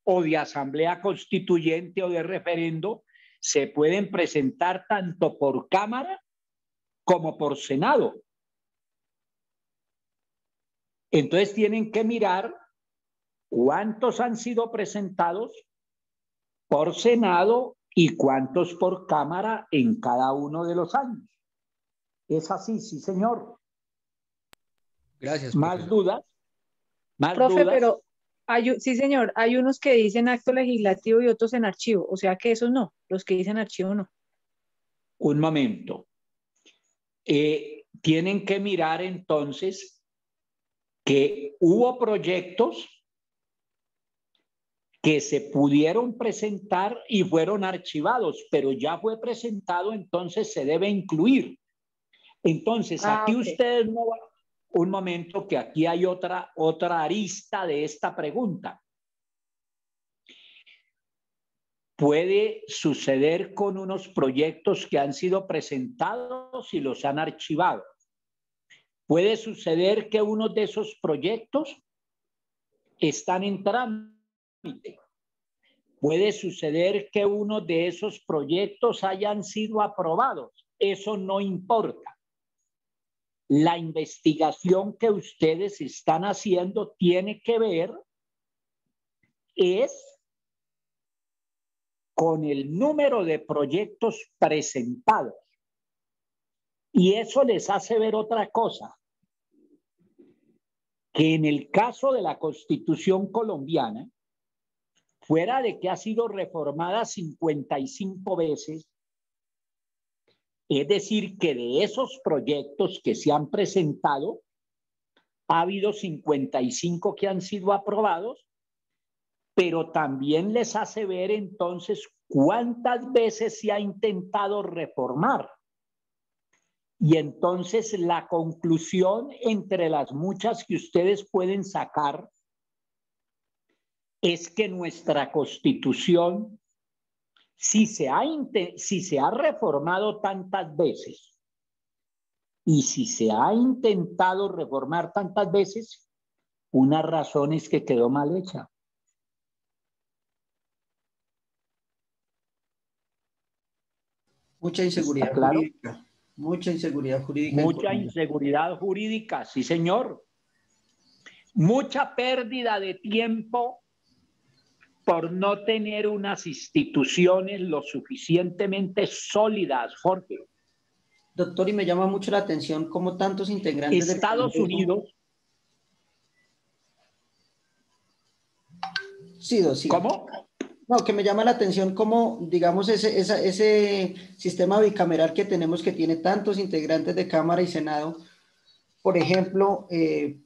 o de asamblea constituyente o de referendo, se pueden presentar tanto por Cámara como por Senado. Entonces tienen que mirar cuántos han sido presentados por Senado y cuántos por Cámara en cada uno de los años. Es así, sí, señor. Gracias, ¿Más profesor. dudas? ¿Más Profe, dudas? pero sí, señor, hay unos que dicen acto legislativo y otros en archivo, o sea que esos no, los que dicen archivo no. Un momento. Tienen que mirar entonces que hubo proyectos que se pudieron presentar y fueron archivados, pero ya fue presentado, entonces se debe incluir. Entonces, aquí Ok. ustedes no van. Un momento, que aquí hay otra arista de esta pregunta. Puede suceder con unos proyectos que han sido presentados y los han archivado. Puede suceder que uno de esos proyectos están en trámite. Puede suceder que uno de esos proyectos hayan sido aprobados. Eso no importa. La investigación que ustedes están haciendo tiene que ver es con el número de proyectos presentados. Y eso les hace ver otra cosa, que en el caso de la Constitución colombiana, fuera de que ha sido reformada 55 veces, es decir, que de esos proyectos que se han presentado, ha habido 55 que han sido aprobados, pero también les hace ver entonces cuántas veces se ha intentado reformar. Y entonces la conclusión entre las muchas que ustedes pueden sacar es que nuestra Constitución, si se ha reformado tantas veces y si se ha intentado reformar tantas veces, una razón es que quedó mal hecha. Mucha inseguridad claro? jurídica. Mucha inseguridad jurídica. Mucha inseguridad jurídica, sí, señor. Mucha pérdida de tiempo por no tener unas instituciones lo suficientemente sólidas, Jorge. Doctor, y me llama mucho la atención cómo tantos integrantes Estados del Unidos. Sí, sí. ¿Cómo? No, que me llama la atención cómo, digamos, ese sistema bicameral que tenemos, que tiene tantos integrantes de Cámara y Senado. Por ejemplo,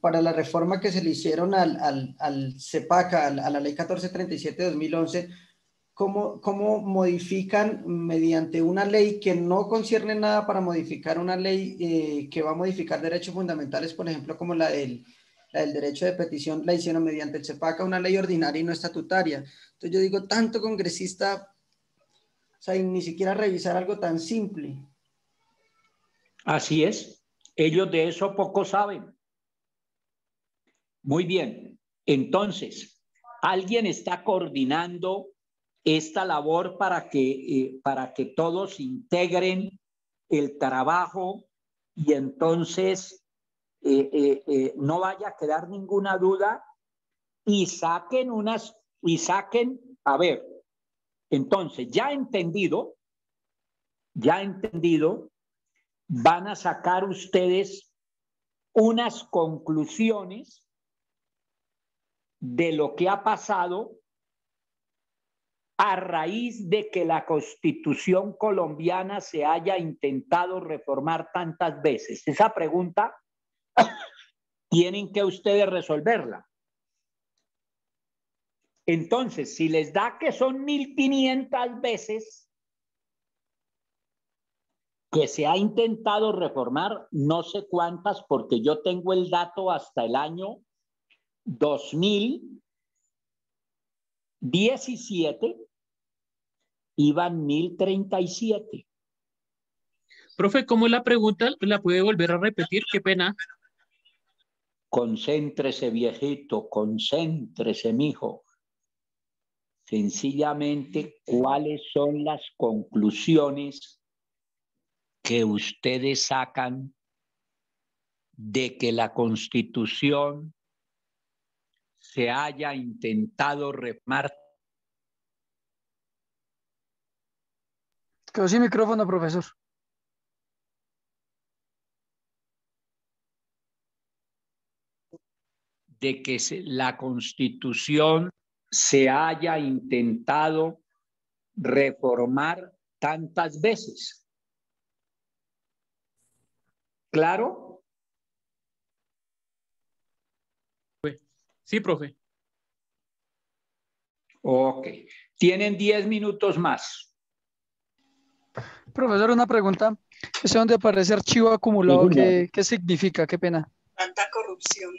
para la reforma que se le hicieron al CEPACA, a la ley 1437 de 2011, cómo modifican mediante una ley que no concierne nada para modificar una ley que va a modificar derechos fundamentales, por ejemplo, como la del derecho de petición, la hicieron mediante el CEPACA, una ley ordinaria y no estatutaria. Entonces yo digo, tanto congresista, o sea, y ni siquiera revisar algo tan simple. Así es. Ellos de eso poco saben. Muy bien. Entonces, alguien está coordinando esta labor para que todos integren el trabajo y entonces no vaya a quedar ninguna duda y saquen, a ver, entonces ya entendido, van a sacar ustedes unas conclusiones de lo que ha pasado a raíz de que la Constitución colombiana se haya intentado reformar tantas veces. Esa pregunta tienen que ustedes resolverla. Entonces, si les da que son 1500 veces que se ha intentado reformar, no sé cuántas, porque yo tengo el dato hasta el año 2017, iban 1037. Profe, ¿cómo es la pregunta? ¿La puede volver a repetir? Qué pena. Concéntrese, viejito, concéntrese, mijo. Sencillamente, ¿cuáles son las conclusiones que ustedes sacan de que la Constitución se haya intentado reformar? Quedó sin micrófono, profesor. de que la Constitución se haya intentado reformar tantas veces. ¿Claro? Sí, profe. Ok. Tienen 10 minutos más. Profesor, una pregunta. ¿Es donde aparece archivo acumulado? Sí, ¿Qué significa? Qué pena. Tanta corrupción.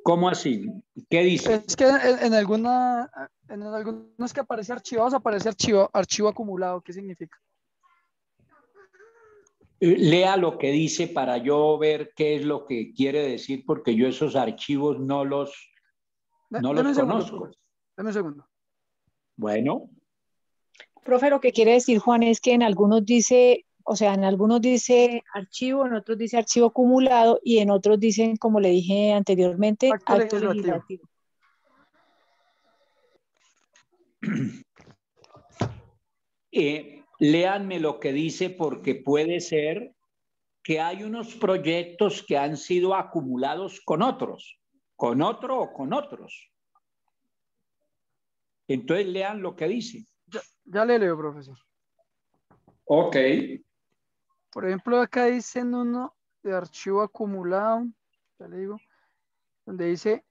¿Cómo así? ¿Qué dice? Es que en algunas que aparece archivados, aparece archivo acumulado. ¿Qué significa? Lea lo que dice para yo ver qué es lo que quiere decir, porque yo esos archivos no los Deme un segundo, conozco. profe. Deme un segundo. Bueno. Profe, lo que quiere decir, Juan, es que en algunos dice, o sea, en algunos dice archivo, en otros dice archivo acumulado y en otros dicen, como le dije anteriormente, acto legislativo. Léanme lo que dice, porque puede ser que hay unos proyectos que han sido acumulados con otros, con otro o con otros. Entonces lean lo que dice. Ya le leo, profesor. Ok. Por ejemplo, acá dicen uno de archivo acumulado, ya le digo, donde dice,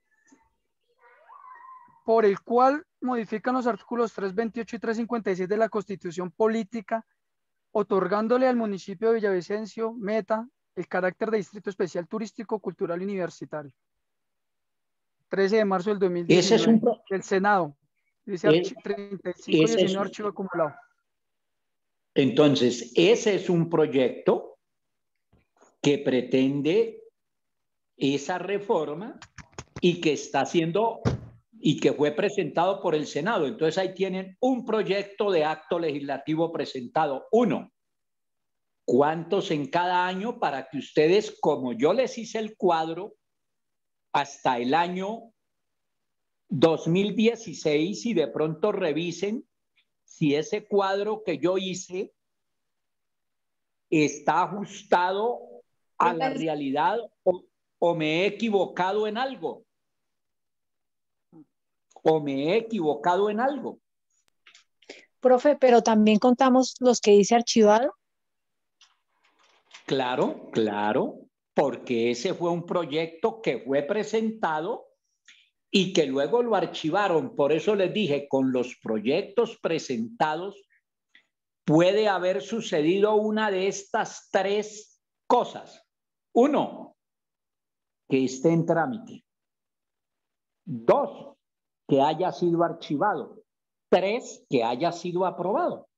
por el cual modifican los artículos 328 y 356 de la Constitución Política, otorgándole al municipio de Villavicencio, Meta, el carácter de Distrito Especial Turístico, Cultural y Universitario. 13 de marzo del 2019. Ese es el Senado. Dice 35 y 19 archivo acumulado. Entonces, ese es un proyecto que pretende esa reforma y que está haciendo y que fue presentado por el Senado. Entonces ahí tienen un proyecto de acto legislativo presentado. Uno, ¿cuántos en cada año? Para que ustedes, como yo les hice el cuadro, hasta el año 2016 y de pronto revisen si ese cuadro que yo hice está ajustado a la realidad o me he equivocado en algo. O me he equivocado en algo. Profe, pero también contamos los que dice archivado. Claro, claro, porque ese fue un proyecto que fue presentado y que luego lo archivaron. Por eso les dije, con los proyectos presentados puede haber sucedido una de estas tres cosas. Uno, que esté en trámite. Dos, que haya sido archivado. Tres, que haya sido aprobado.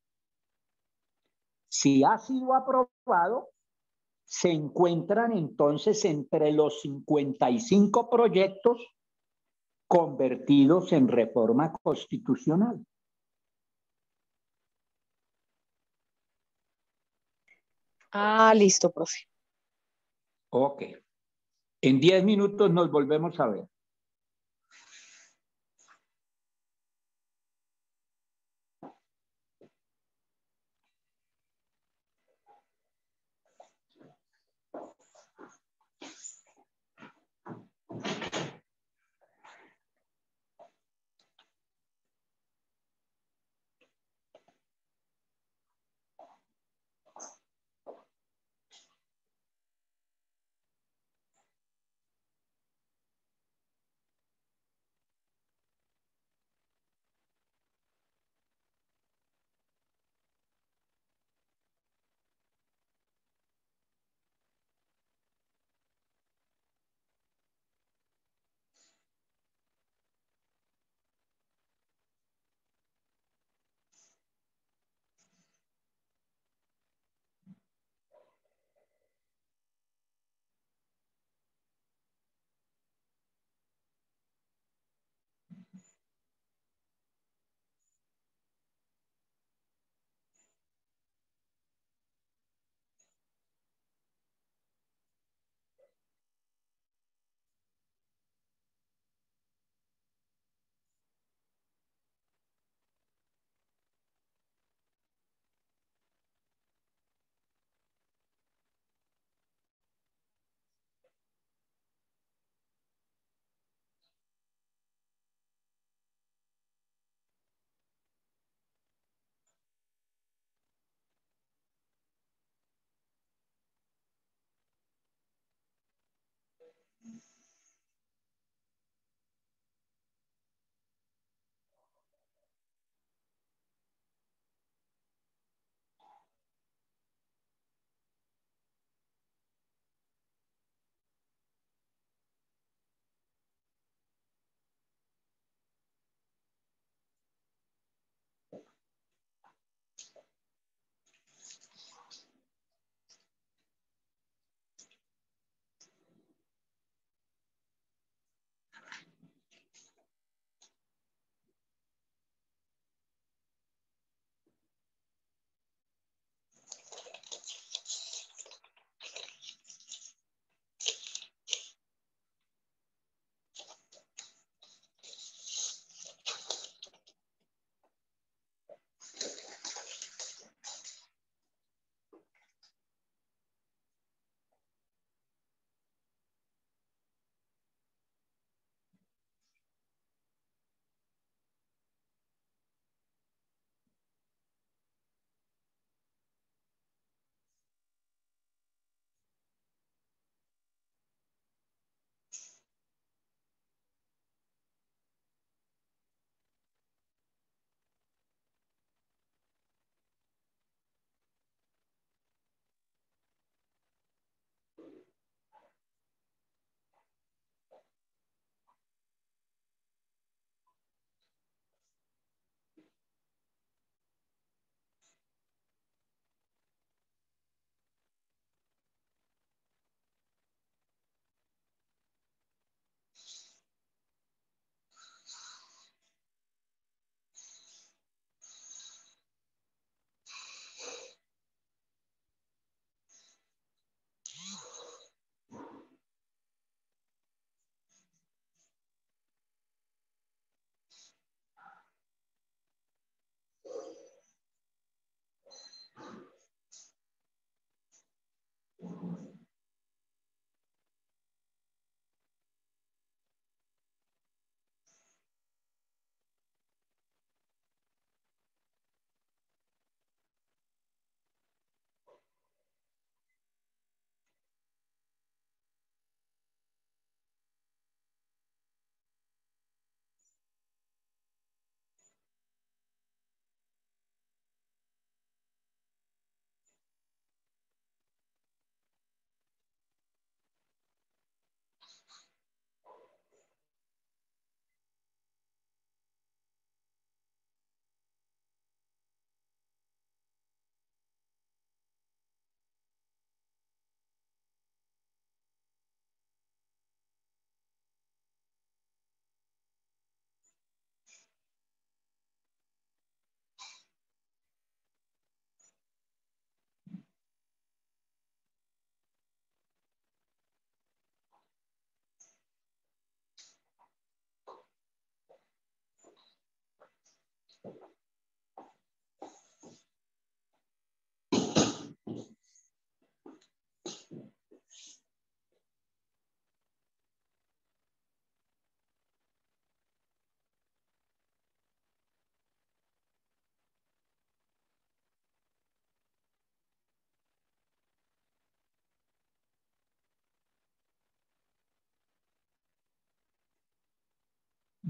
Si ha sido aprobado, se encuentran entonces entre los 55 proyectos convertidos en reforma constitucional. Ah, listo, profe. Ok. En 10 minutos nos volvemos a ver.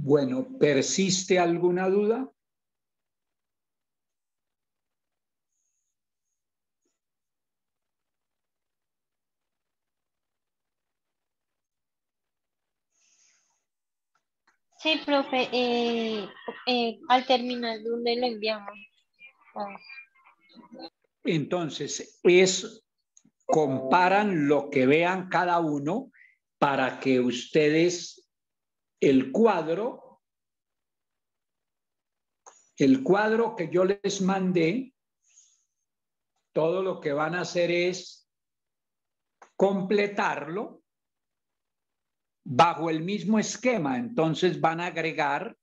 Bueno, ¿persiste alguna duda? Sí, profe, al terminar, ¿dónde lo enviamos? Entonces, comparan lo que vean cada uno para que ustedes el cuadro que yo les mandé, todo lo que van a hacer es completarlo bajo el mismo esquema. Entonces van a agregar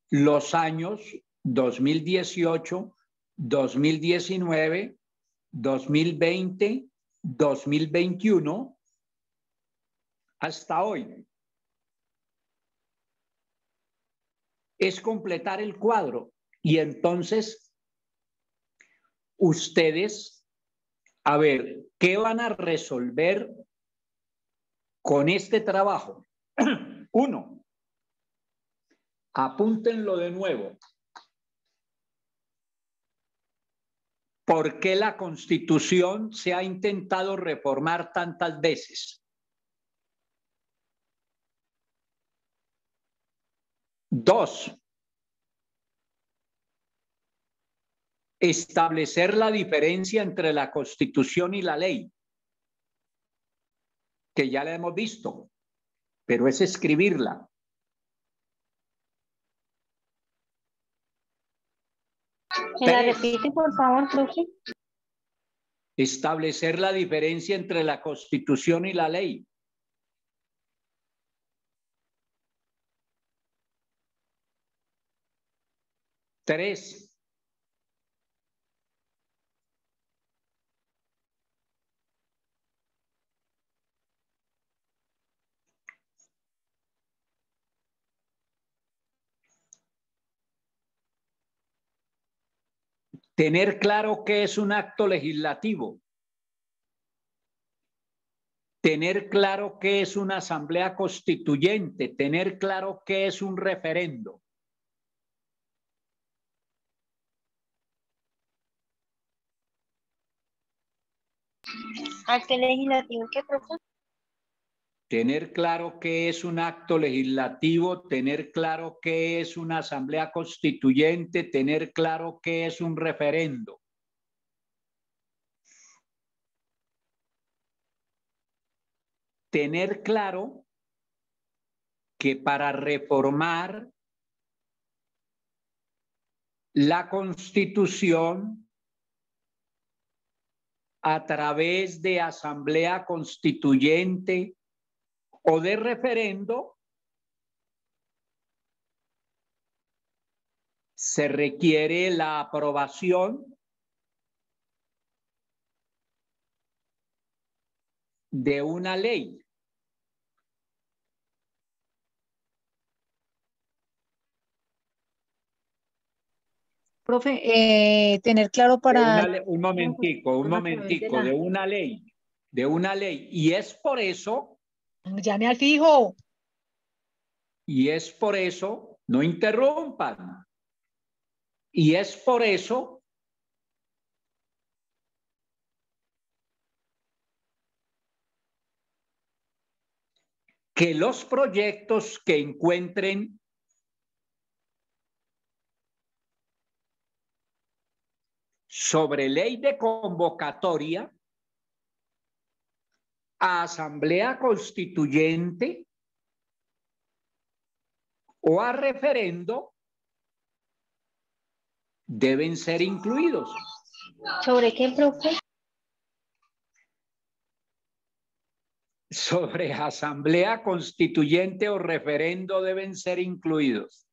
los años 2018, 2019, 2020, 2021 hasta hoy. Es completar el cuadro y entonces ustedes, a ver, ¿qué van a resolver con este trabajo? Uno, apúntenlo de nuevo. ¿Por qué la Constitución se ha intentado reformar tantas veces? Dos, establecer la diferencia entre la Constitución y la ley, que ya la hemos visto, pero es escribirla. ¿Me la repite, por favor, profe? Establecer la diferencia entre la Constitución y la ley. Tres, tener claro qué es un acto legislativo. Tener claro qué es una asamblea constituyente. Tener claro qué es un referendo. ¿Acto legislativo qué, profe? Tener claro qué es un acto legislativo, tener claro qué es una asamblea constituyente, tener claro qué es un referendo. Tener claro que para reformar la Constitución a través de asamblea constituyente o de referendo, se requiere la aprobación de una ley. Profe, tener claro para... Un momentico, de una ley. Y es por eso... Llame al fijo. Y es por eso, no interrumpan. Y es por eso que los proyectos que encuentren sobre ley de convocatoria a asamblea constituyente o a referendo deben ser incluidos. ¿Sobre qué, profe? Sobre asamblea constituyente o referendo deben ser incluidos.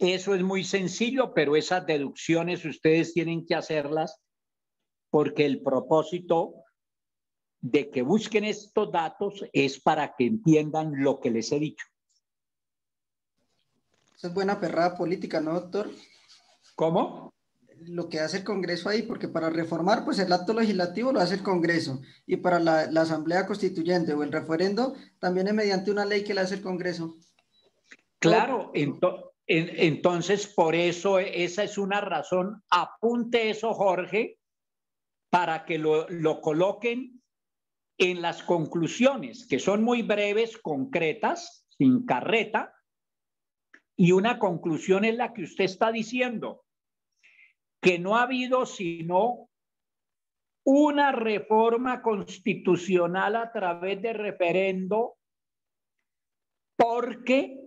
Eso es muy sencillo, pero esas deducciones ustedes tienen que hacerlas porque el propósito de que busquen estos datos es para que entiendan lo que les he dicho. Esa es buena perrada política, ¿no, doctor? ¿Cómo? Lo que hace el Congreso ahí, porque para reformar, pues el acto legislativo lo hace el Congreso, y para la Asamblea Constituyente o el referendo, también es mediante una ley que le hace el Congreso. Claro, entonces por eso esa es una razón. Apunte eso, Jorge, para que lo coloquen en las conclusiones, que son muy breves, concretas, sin carreta, y una conclusión es la que usted está diciendo, que no ha habido sino una reforma constitucional a través de referendo, porque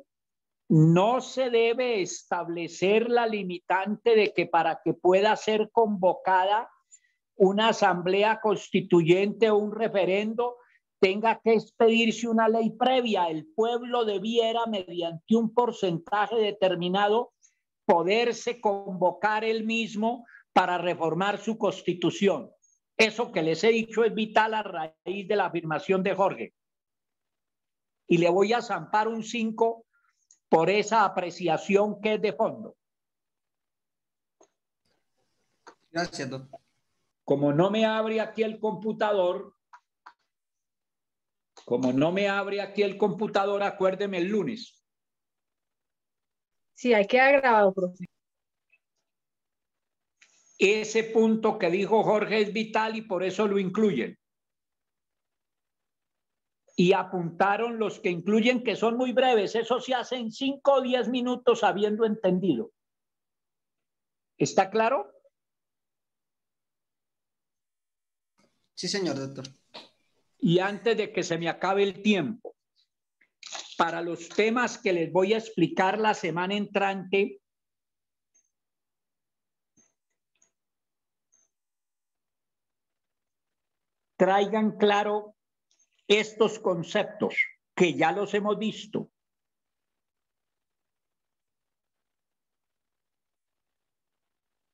no se debe establecer la limitante de que para que pueda ser convocada una asamblea constituyente o un referendo tenga que expedirse una ley previa. El pueblo debiera, mediante un porcentaje determinado, poderse convocar él mismo para reformar su constitución. Eso que les he dicho es vital a raíz de la afirmación de Jorge. Y le voy a zampar un 5 por esa apreciación que es de fondo. Gracias, doctor. Como no me abre aquí el computador, acuérdeme el lunes. Sí, hay que haber grabado, profe. Ese punto que dijo Jorge es vital y por eso lo incluyen. Y apuntaron los que incluyen, que son muy breves. Eso se hace en 5 o 10 minutos habiendo entendido. ¿Está claro? Sí, señor doctor. Y antes de que se me acabe el tiempo, para los temas que les voy a explicar la semana entrante, traigan claro estos conceptos que ya los hemos visto.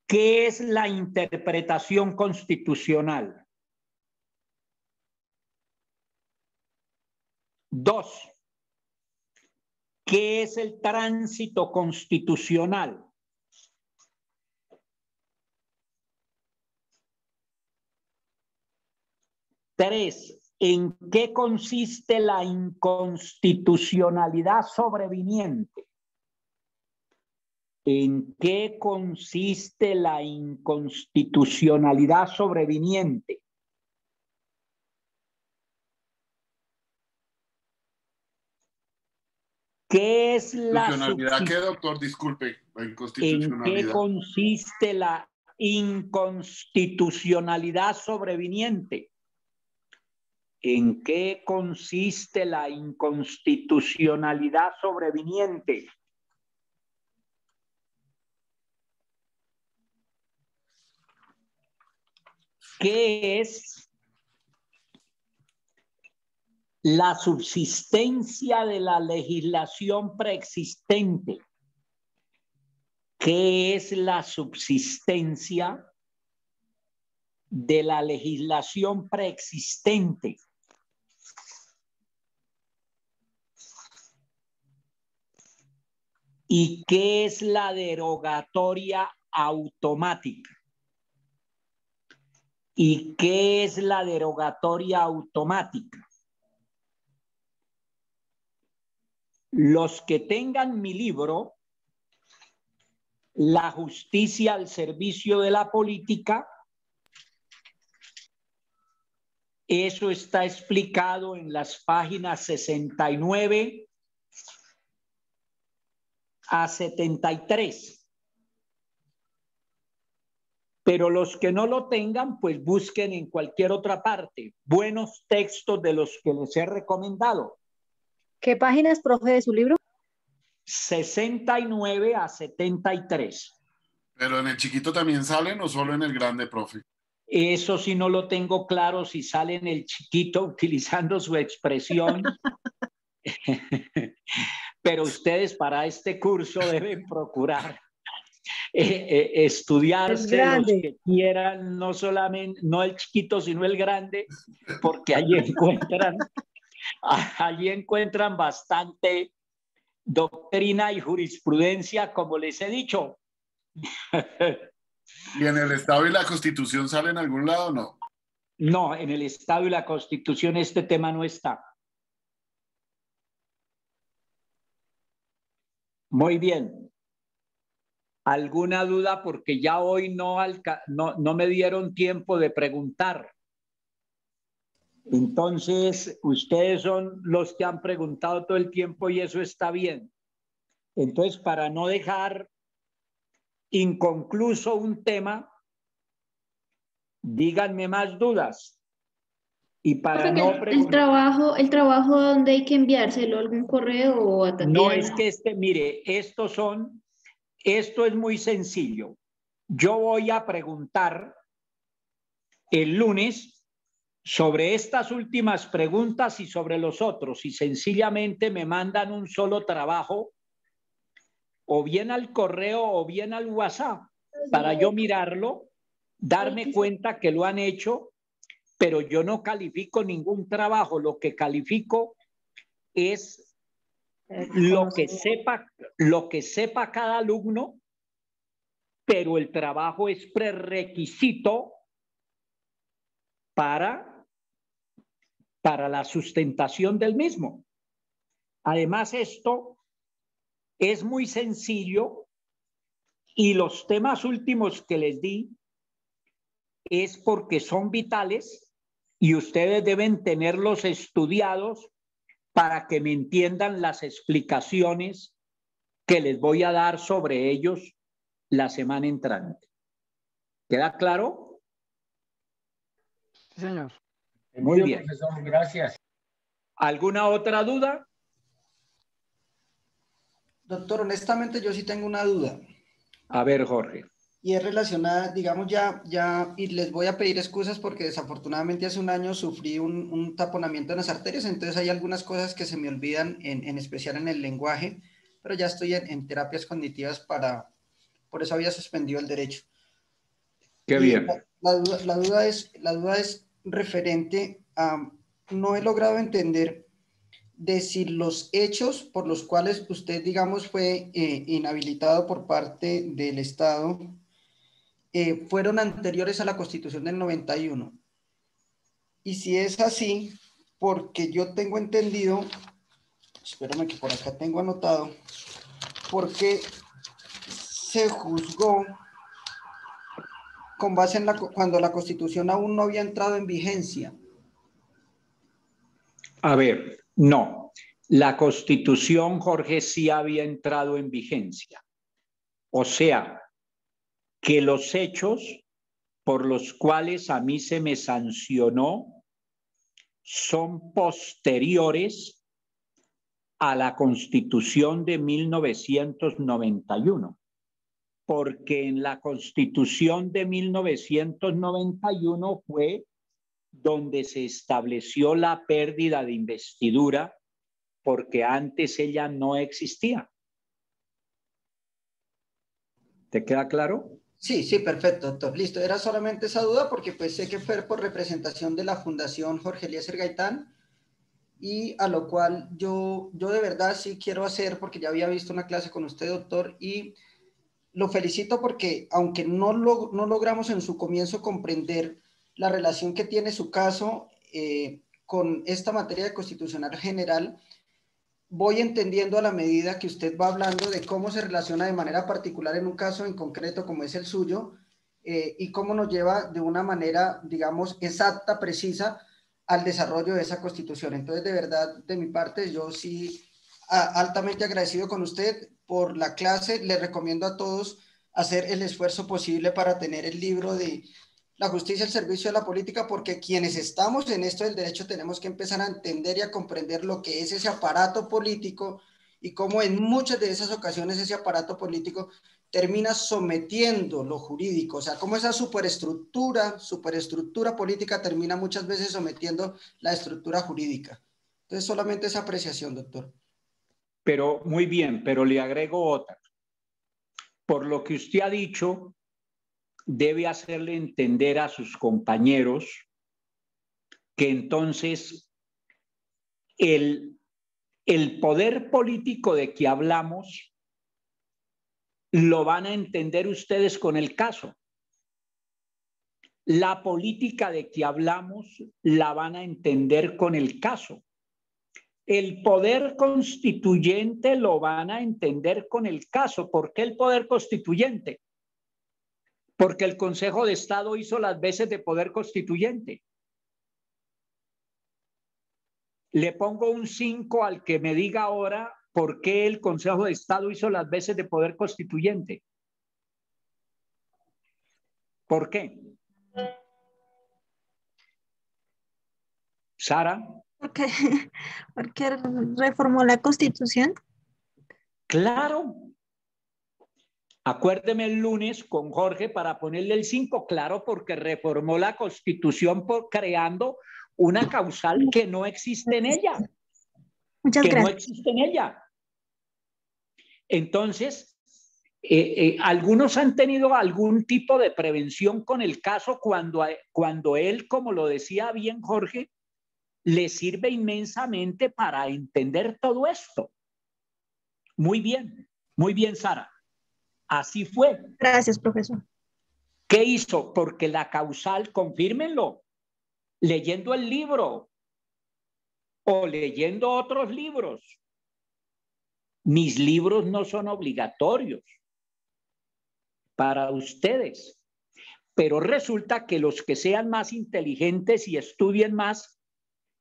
¿Qué es la interpretación constitucional? 2. ¿Qué es el tránsito constitucional? 3. ¿En qué consiste la inconstitucionalidad sobreviniente? ¿En qué consiste la inconstitucionalidad sobreviniente? ¿Qué es la inconstitucionalidad? ¿Qué, doctor? Disculpe, la inconstitucionalidad. ¿En qué consiste la inconstitucionalidad sobreviniente? ¿En qué consiste la inconstitucionalidad sobreviniente? ¿Qué es la subsistencia de la legislación preexistente? ¿Qué es la subsistencia de la legislación preexistente? ¿Y qué es la derogatoria automática? ¿Y qué es la derogatoria automática? Los que tengan mi libro, La justicia al servicio de la política, eso está explicado en las páginas 69 a 73. Pero los que no lo tengan, pues busquen en cualquier otra parte buenos textos de los que les he recomendado. ¿Qué páginas, profe, de su libro? 69 a 73. ¿Pero en el chiquito también salen o solo en el grande, profe? Eso sí no lo tengo claro si sale en el chiquito utilizando su expresión. Pero ustedes para este curso deben procurar estudiarse los que quieran, no solamente, no el chiquito, sino el grande, porque allí encuentran bastante doctrina y jurisprudencia, como les he dicho. ¿Y en el Estado y la Constitución sale en algún lado o no? No, en el Estado y la Constitución este tema no está. Muy bien. ¿Alguna duda? Porque ya hoy no me dieron tiempo de preguntar. Entonces, ustedes son los que han preguntado todo el tiempo y eso está bien. Entonces, para no dejar inconcluso un tema, díganme más dudas. Y para no preguntar... el trabajo, ¿dónde hay que enviárselo? ¿Algún correo o a Tatiana? No, es que mire, esto es muy sencillo. Yo voy a preguntar el lunes sobre estas últimas preguntas y sobre los otros, y sencillamente me mandan un solo trabajo, o bien al correo o bien al WhatsApp, para yo mirarlo, darme cuenta que lo han hecho, pero yo no califico ningún trabajo, lo que califico es lo que sepa cada alumno, pero el trabajo es prerequisito para la sustentación del mismo. Además, esto es muy sencillo y los temas últimos que les di es porque son vitales y ustedes deben tenerlos estudiados para que me entiendan las explicaciones que les voy a dar sobre ellos la semana entrante. ¿Queda claro? Sí, señor. Muy bien. Profesor, gracias. ¿Alguna otra duda? Doctor, honestamente yo sí tengo una duda. A ver, Jorge. Y es relacionada, digamos, y les voy a pedir excusas porque desafortunadamente hace un año sufrí un taponamiento en las arterias, entonces hay algunas cosas que se me olvidan, en especial en el lenguaje, pero ya estoy en terapias cognitivas por eso había suspendido el derecho. Qué bien. La duda es referente a, no he logrado entender de si los hechos por los cuales usted, digamos, fue inhabilitado por parte del Estado fueron anteriores a la Constitución del 91. Y si es así, porque yo tengo entendido, espérame que por acá tengo anotado, porque se juzgó con base en cuando la Constitución aún no había entrado en vigencia. A ver, no. La Constitución, Jorge, sí había entrado en vigencia. O sea, que los hechos por los cuales a mí se me sancionó son posteriores a la Constitución de 1991. Porque en la Constitución de 1991 fue donde se estableció la pérdida de investidura, porque antes ella no existía. ¿Te queda claro? Sí, perfecto, doctor. Listo, era solamente esa duda porque pues sé que fue por representación de la Fundación Jorge Eliezer Gaitán, y a lo cual yo de verdad sí quiero hacer, porque ya había visto una clase con usted, doctor, y lo felicito porque aunque no logramos en su comienzo comprender la relación que tiene su caso con esta materia de constitucional general, voy entendiendo a la medida que usted va hablando de cómo se relaciona de manera particular en un caso en concreto como es el suyo, y cómo nos lleva de una manera, digamos, exacta, precisa al desarrollo de esa constitución. Entonces, de verdad, de mi parte, yo sí altamente agradecido con usted por la clase. Les recomiendo a todos hacer el esfuerzo posible para tener el libro de La justicia al servicio de la política, porque quienes estamos en esto del derecho tenemos que empezar a entender y a comprender lo que es ese aparato político y cómo en muchas de esas ocasiones ese aparato político termina sometiendo lo jurídico, o sea, cómo esa superestructura política termina muchas veces sometiendo la estructura jurídica. Entonces, solamente esa apreciación, doctor. Pero muy bien, pero le agrego otra. por lo que usted ha dicho, debe hacerle entender a sus compañeros que entonces el poder político de que hablamos lo van a entender ustedes con el caso. La política de que hablamos la van a entender con el caso. El poder constituyente lo van a entender con el caso. ¿Por qué el poder constituyente? Porque el Consejo de Estado hizo las veces de poder constituyente. Le pongo un 5 al que me diga ahora por qué el Consejo de Estado hizo las veces de poder constituyente. ¿Por qué? Sara. Porque reformó la Constitución. Claro. Acuérdeme el lunes con Jorge para ponerle el 5. Claro, porque reformó la Constitución creando una causal que no existe en ella. Muchas gracias. No existe en ella. Entonces, algunos han tenido algún tipo de prevención con el caso cuando él, como lo decía bien Jorge, le sirve inmensamente para entender todo esto. Muy bien, Sara. Así fue. Gracias, profesor. ¿Qué hizo? Porque la causal, confírmenlo, leyendo el libro o leyendo otros libros. Mis libros no son obligatorios para ustedes, pero resulta que los que sean más inteligentes y estudien más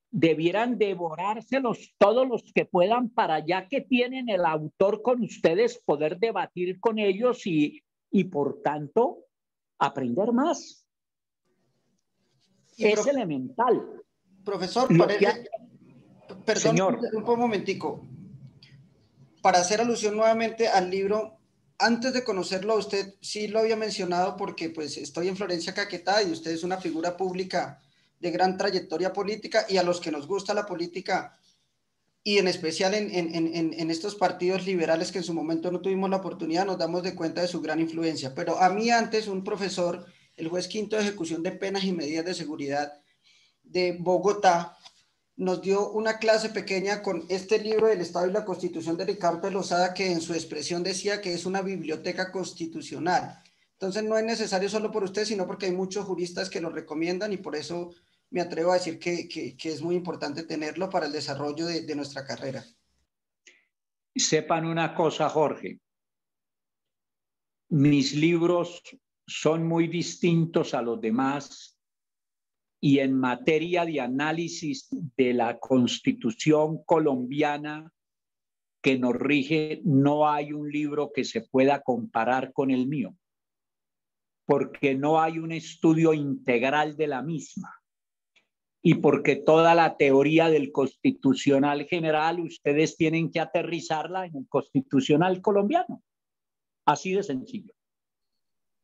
debieran devorárselos todos los que puedan para ya que tienen el autor con ustedes poder debatir con ellos y por tanto aprender más. Es elemental. Profesor, perdón, señor. Un momentico. Para hacer alusión nuevamente al libro, antes de conocerlo a usted, sí lo había mencionado porque pues estoy en Florencia Caquetá y usted es una figura pública de gran trayectoria política, y a los que nos gusta la política y en especial en estos partidos liberales que en su momento no tuvimos la oportunidad, nos damos de cuenta de su gran influencia. Pero a mí antes un profesor, el juez quinto de ejecución de penas y medidas de seguridad de Bogotá, nos dio una clase pequeña con este libro del Estado y la Constitución de Ricardo de Lozada, que en su expresión decía que es una biblioteca constitucional. Entonces no es necesario solo por usted, sino porque hay muchos juristas que lo recomiendan, y por eso me atrevo a decir que es muy importante tenerlo para el desarrollo de nuestra carrera. Sepan una cosa, Jorge. Mis libros son muy distintos a los demás, y en materia de análisis de la Constitución colombiana que nos rige, no hay un libro que se pueda comparar con el mío, porque no hay un estudio integral de la misma. Y porque toda la teoría del constitucional general ustedes tienen que aterrizarla en el constitucional colombiano. Así de sencillo.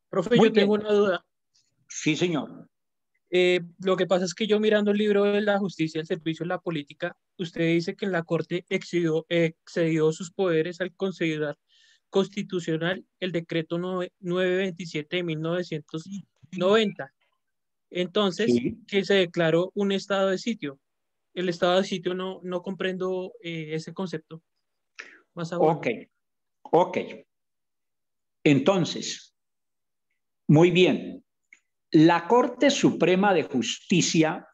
Profe, yo tengo una duda. Sí, señor. Lo que pasa es que yo mirando el libro de la justicia, el servicio de la política, usted dice que en la Corte excedió sus poderes al considerar constitucional el decreto 927 de 1990. Entonces, sí, que se declaró un estado de sitio. El estado de sitio no comprendo ese concepto. Más aún. Ok. Entonces, muy bien. La Corte Suprema de Justicia,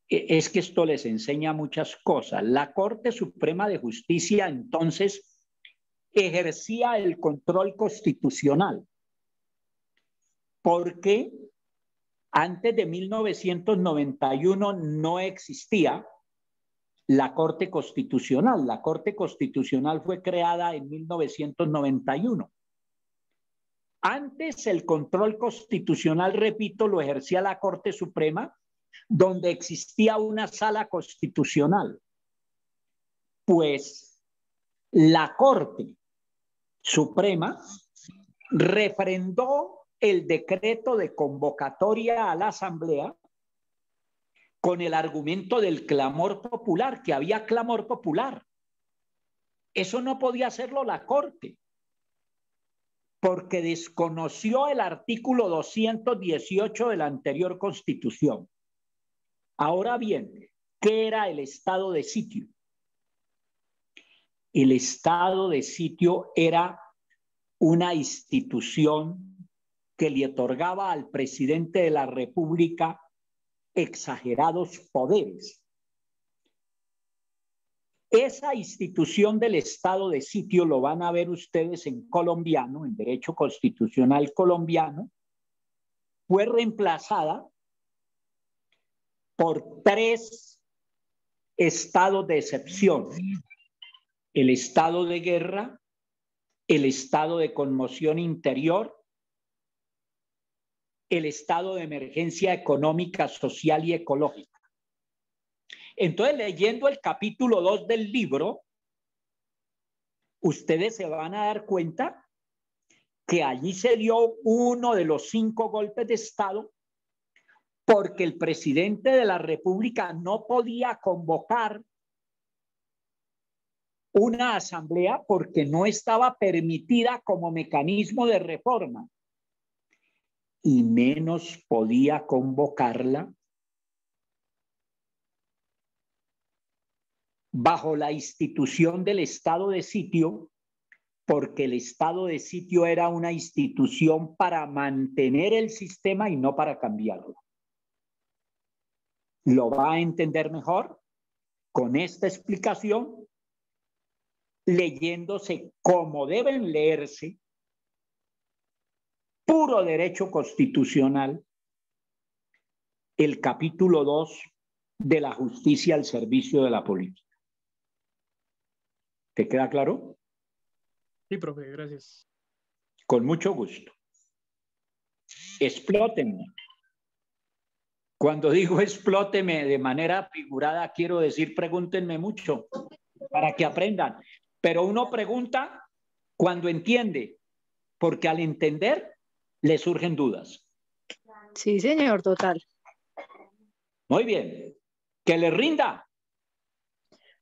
es que esto les enseña muchas cosas. La Corte Suprema de Justicia, entonces, ejercía el control constitucional. Porque antes de 1991 no existía la Corte Constitucional. La Corte Constitucional fue creada en 1991. Antes el control constitucional, repito, lo ejercía la Corte Suprema, donde existía una sala constitucional. Pues la Corte Suprema refrendó el decreto de convocatoria a la Asamblea con el argumento del clamor popular, que había clamor popular. Eso no podía hacerlo la Corte. porque desconoció el artículo 218 de la anterior Constitución. Ahora bien, ¿qué era el estado de sitio? El estado de sitio era una institución que le otorgaba al presidente de la República exagerados poderes. Esa institución del estado de sitio, lo van a ver ustedes en colombiano, en derecho constitucional colombiano, fue reemplazada por 3 estados de excepción: el estado de guerra, el estado de conmoción interior, el estado de emergencia económica, social y ecológica. Entonces, leyendo el capítulo 2 del libro, ustedes se van a dar cuenta que allí se dio uno de los 5 golpes de Estado, porque el presidente de la República no podía convocar una asamblea porque no estaba permitida como mecanismo de reforma, y menos podía convocarla bajo la institución del estado de sitio, porque el estado de sitio era una institución para mantener el sistema y no para cambiarlo. ¿Lo va a entender mejor con esta explicación? Leyéndose como deben leerse, puro derecho constitucional, el capítulo 2 de la justicia al servicio de la política. ¿Te queda claro? Sí, profe, gracias. Con mucho gusto. Explótenme. Cuando digo explóteme de manera figurada, quiero decir pregúntenme mucho para que aprendan. Pero uno pregunta cuando entiende, porque al entender le surgen dudas. Sí, señor, total. Muy bien. Que le rinda.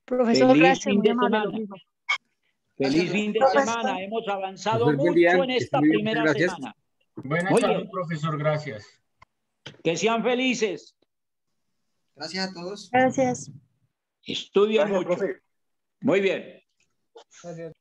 Profesor, Feliz gracias, fin muy de amable, lo semana. mismo. Feliz fin de semana. Hemos avanzado Profesor, buen mucho día. en esta Muy bien, primera muchas gracias. semana. Buenas Muy tardes, bien. profesor, gracias. Que sean felices. Gracias a todos. Gracias. Estudien Gracias, mucho. profe. Muy bien. Gracias.